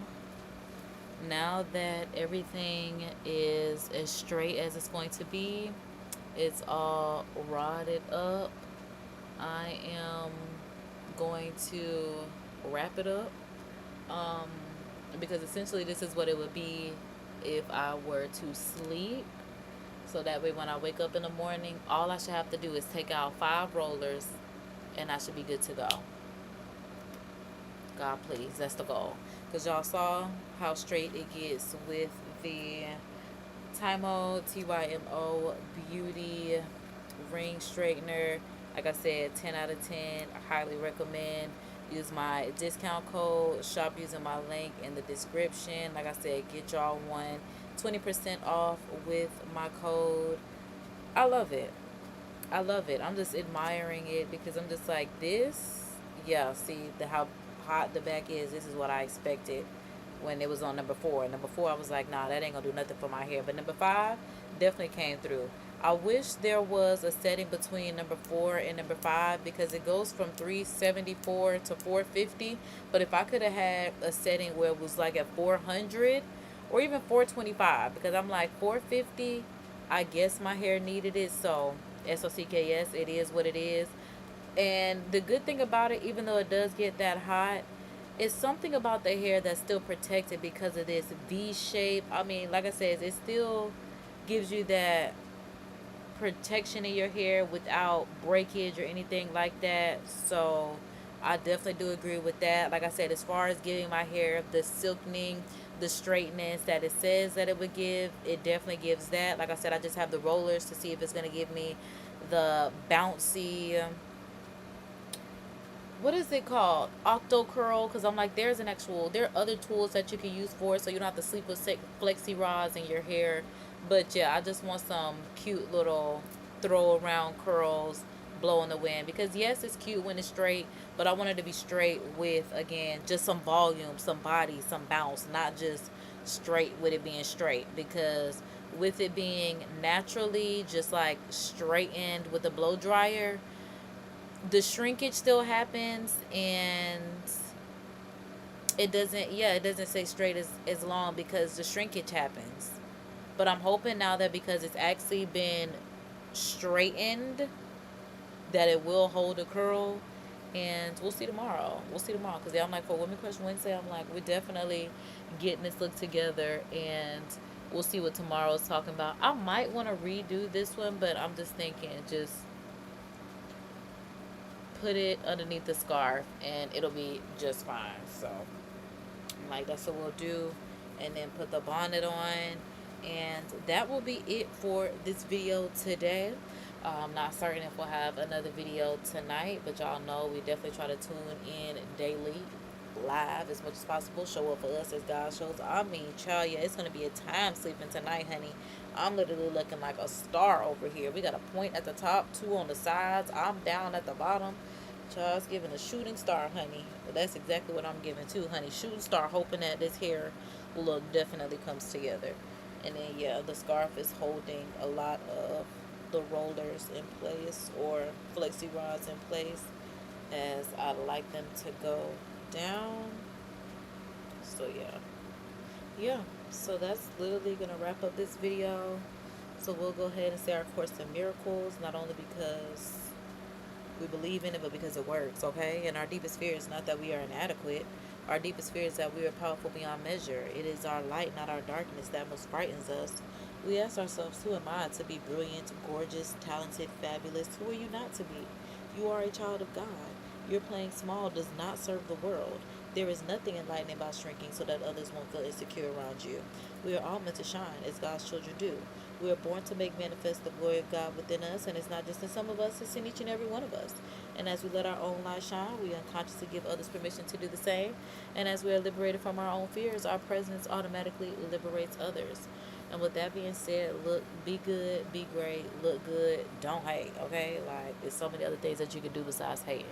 Speaker 1: now that everything is as straight as it's going to be, it's all rodded up, I am going to wrap it up, um, because essentially this is what it would be if I were to sleep. So that way when I wake up in the morning, all I should have to do is take out 5 rollers and I should be good to go. God, please, that's the goal. Because y'all saw how straight it gets with the TYMO Beauty ring straightener. Like I said, 10 out of 10. I highly recommend. Use my discount code. Shop using my link in the description. Like I said, get y'all 20% off with my code. I love it. I love it. I'm just admiring it because I'm just like, this, yeah, see how hot the back is. This is what I expected when it was on number 4. Number 4, I was like, nah, that ain't gonna do nothing for my hair. But number 5 definitely came through. I wish there was a setting between number 4 and number 5 because it goes from 374 to 450. But if I could have had a setting where it was like at 400 or even 425, because I'm like 450, I guess my hair needed it. So SOCKS, it is what it is. And the good thing about it, even though it does get that hot, it's something about the hair that's still protected because of this V shape. I mean, like I said, it still gives you that protection in your hair without breakage or anything like that. So I definitely do agree with that. Like I said, as far as giving my hair the silkening, the straightness that it says that it would give, it definitely gives that. Like I said, I just have the rollers to see if it's going to give me the bouncy, what is it called, octo curl, because I'm like, there are other tools that you can use for it, so you don't have to sleep with flexi rods in your hair. But yeah, I just want some cute little throw around curls, blow in the wind, because yes, it's cute when it's straight, but I want it to be straight with, again, just some volume, some body, some bounce, not just straight with it being straight. Because with it being naturally just like straightened with a blow dryer, the shrinkage still happens, and it doesn't stay straight as long because the shrinkage happens. But I'm hoping now that because it's actually been straightened, that it will hold a curl. And we'll see tomorrow. Because I'm like, for Women Crush Wednesday, I'm like, we're definitely getting this look together, and we'll see what tomorrow's talking about. I might want to redo this one, but I'm just thinking, just put it underneath the scarf and it'll be just fine. So I'm like, that's what we'll do. And then put the bonnet on, and that will be it for this video today. I'm not certain if we'll have another video tonight, but y'all know we definitely try to tune in daily, live as much as possible. Show up for us as God shows. I mean, child, yeah, it's gonna be a time sleeping tonight, honey. I'm literally looking like a star over here. We got a point at the top, 2 on the sides. I'm down at the bottom. Child's giving a shooting star, honey. But that's exactly what I'm giving too, honey. Shooting star, hoping that this hair look definitely comes together. And then yeah, the scarf is holding a lot of the rollers in place, or flexi rods in place, as I like them to go down. So yeah, so that's literally gonna wrap up this video. So we'll go ahead and say our Course in Miracles, not only because we believe in it, but because it works, okay? And our deepest fear is not that we are inadequate. Our deepest fear is that we are powerful beyond measure. It is our light, not our darkness, that most frightens us. We ask ourselves, who am I to be brilliant, gorgeous, talented, fabulous? Who are you not to be? You are a child of God. Your playing small does not serve the world. There is nothing enlightening about shrinking so that others won't feel insecure around you. We are all meant to shine as God's children do. We are born to make manifest the glory of God within us, and it's not just in some of us, it's in each and every one of us. And as we let our own light shine, we unconsciously give others permission to do the same. And as we are liberated from our own fears, our presence automatically liberates others. And with that being said, look, be good, be great, look good, don't hate, okay? Like, there's so many other things that you can do besides hating.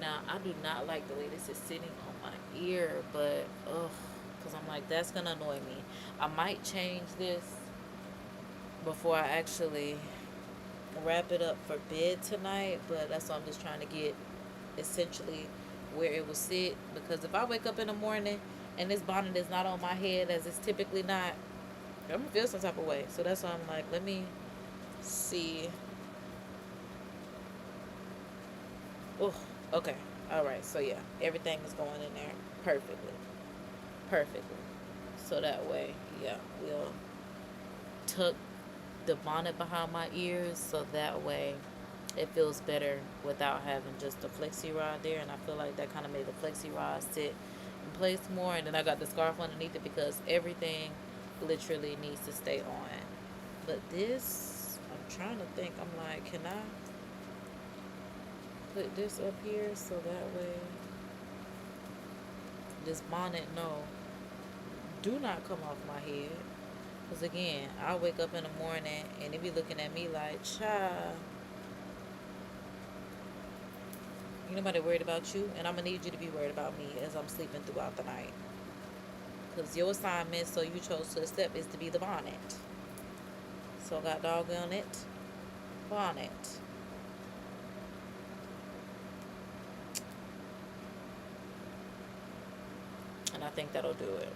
Speaker 1: Now, I do not like the way this is sitting on my ear, but, because I'm like, that's going to annoy me. I might change this before I actually wrap it up for bed tonight, but that's what I'm just trying to get essentially where it will sit, because if I wake up in the morning and this bonnet is not on my head as it's typically not, I'm gonna feel some type of way. So that's why I'm like, let me see. Oh, okay. All right. So yeah, everything is going in there perfectly. Perfectly. So that way, yeah, we'll tuck the bonnet behind my ears so that way it feels better without having just the flexi rod there. And I feel like that kind of made the flexi rod sit in place more. And then I got the scarf underneath it because everything literally needs to stay on. But this, I'm trying to think, I'm like, can I put this up here so that way this bonnet, no, do not come off my head. Because again, I wake up in the morning and they be looking at me like, child, ain't nobody worried about you, and I'm going to need you to be worried about me as I'm sleeping throughout the night. Because your assignment, so you chose to accept, is to be the bonnet. So I got doggone it, bonnet. And I think that'll do it.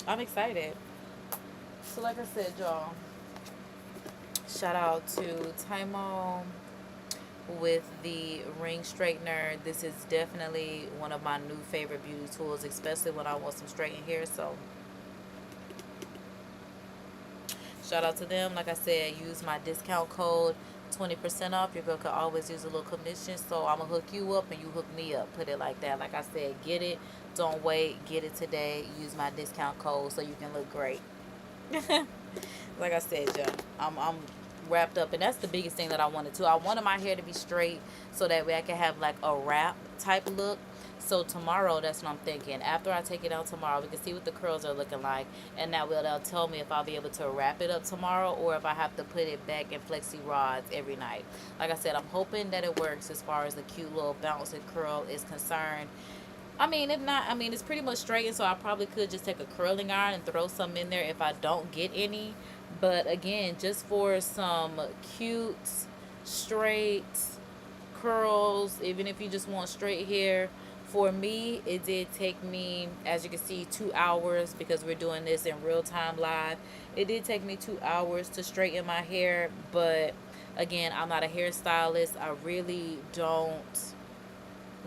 Speaker 1: I'm excited. So like I said, y'all, shout out to TYMO with the ring straightener. This is definitely one of my new favorite beauty tools, especially when I want some straightened hair. So shout out to them. Like I said, use my discount code, 20% off. Your girl could always use a little commission. So I'm gonna hook you up and you hook me up. Put it like that. Like I said, get it. Don't wait. Get it today. Use my discount code so you can look great. Like I said, y'all, I'm wrapped up, and that's the biggest thing that I wanted to. I wanted my hair to be straight so that way I can have like a wrap type look. So tomorrow, that's what I'm thinking. After I take it out tomorrow, we can see what the curls are looking like, and that will they'll tell me if I'll be able to wrap it up tomorrow or if I have to put it back in flexi rods every night. Like I said, I'm hoping that it works as far as the cute little bouncy curl is concerned. I mean, if not, I mean, it's pretty much straightened, so I probably could just take a curling iron and throw some in there if I don't get any. But again, just for some cute, straight curls, even if you just want straight hair, for me, it did take me, as you can see, 2 hours because we're doing this in real time live. It did take me 2 hours to straighten my hair, but again, I'm not a hairstylist. I really don't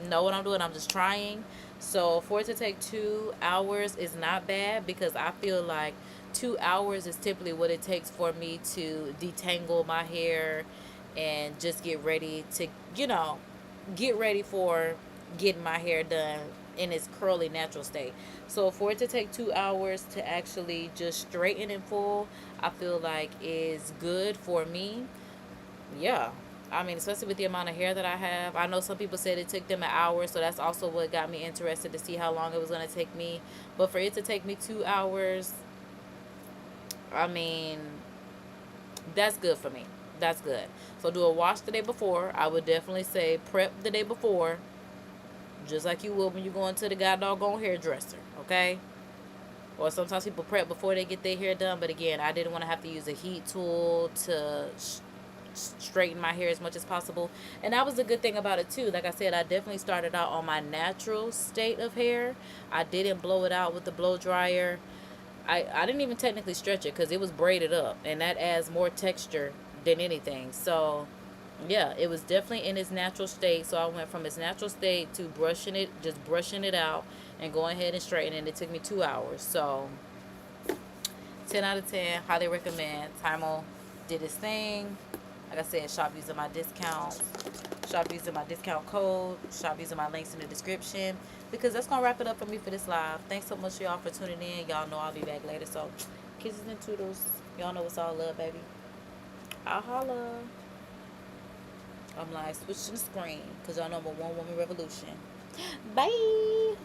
Speaker 1: know what I'm doing. I'm just trying. So for it to take 2 hours is not bad, because I feel like 2 hours is typically what it takes for me to detangle my hair and just get ready to, get ready for getting my hair done in its curly natural state. So for it to take 2 hours to actually just straighten in full, I feel like is good for me. Yeah. I mean, especially with the amount of hair that I have. I know some people said it took them an hour, so that's also what got me interested to see how long it was going to take me. But for it to take me 2 hours, I mean, that's good for me. That's good. So do a wash the day before. I would definitely say prep the day before, just like you would when you go into the doggone hairdresser, okay? Or sometimes people prep before they get their hair done. But again, I didn't want to have to use a heat tool to straighten my hair as much as possible. And that was a good thing about it too. Like I said, I definitely started out on my natural state of hair. I didn't blow it out with the blow dryer. I didn't even technically stretch it because it was braided up, and that adds more texture than anything. So yeah, it was definitely in its natural state. So I went from its natural state to brushing it out and going ahead and straightening it. It took me 2 hours. So 10 out of 10, highly recommend. TYMO did its thing. Like I said, shop using my discount. Shop using my discount code. Shop using my links in the description. Because that's going to wrap it up for me for this live. Thanks so much, y'all, for tuning in. Y'all know I'll be back later. So, kisses and toodles. Y'all know it's all love, baby. I'll holla. I'm like switching the screen because y'all know I'm a one-woman revolution. Bye.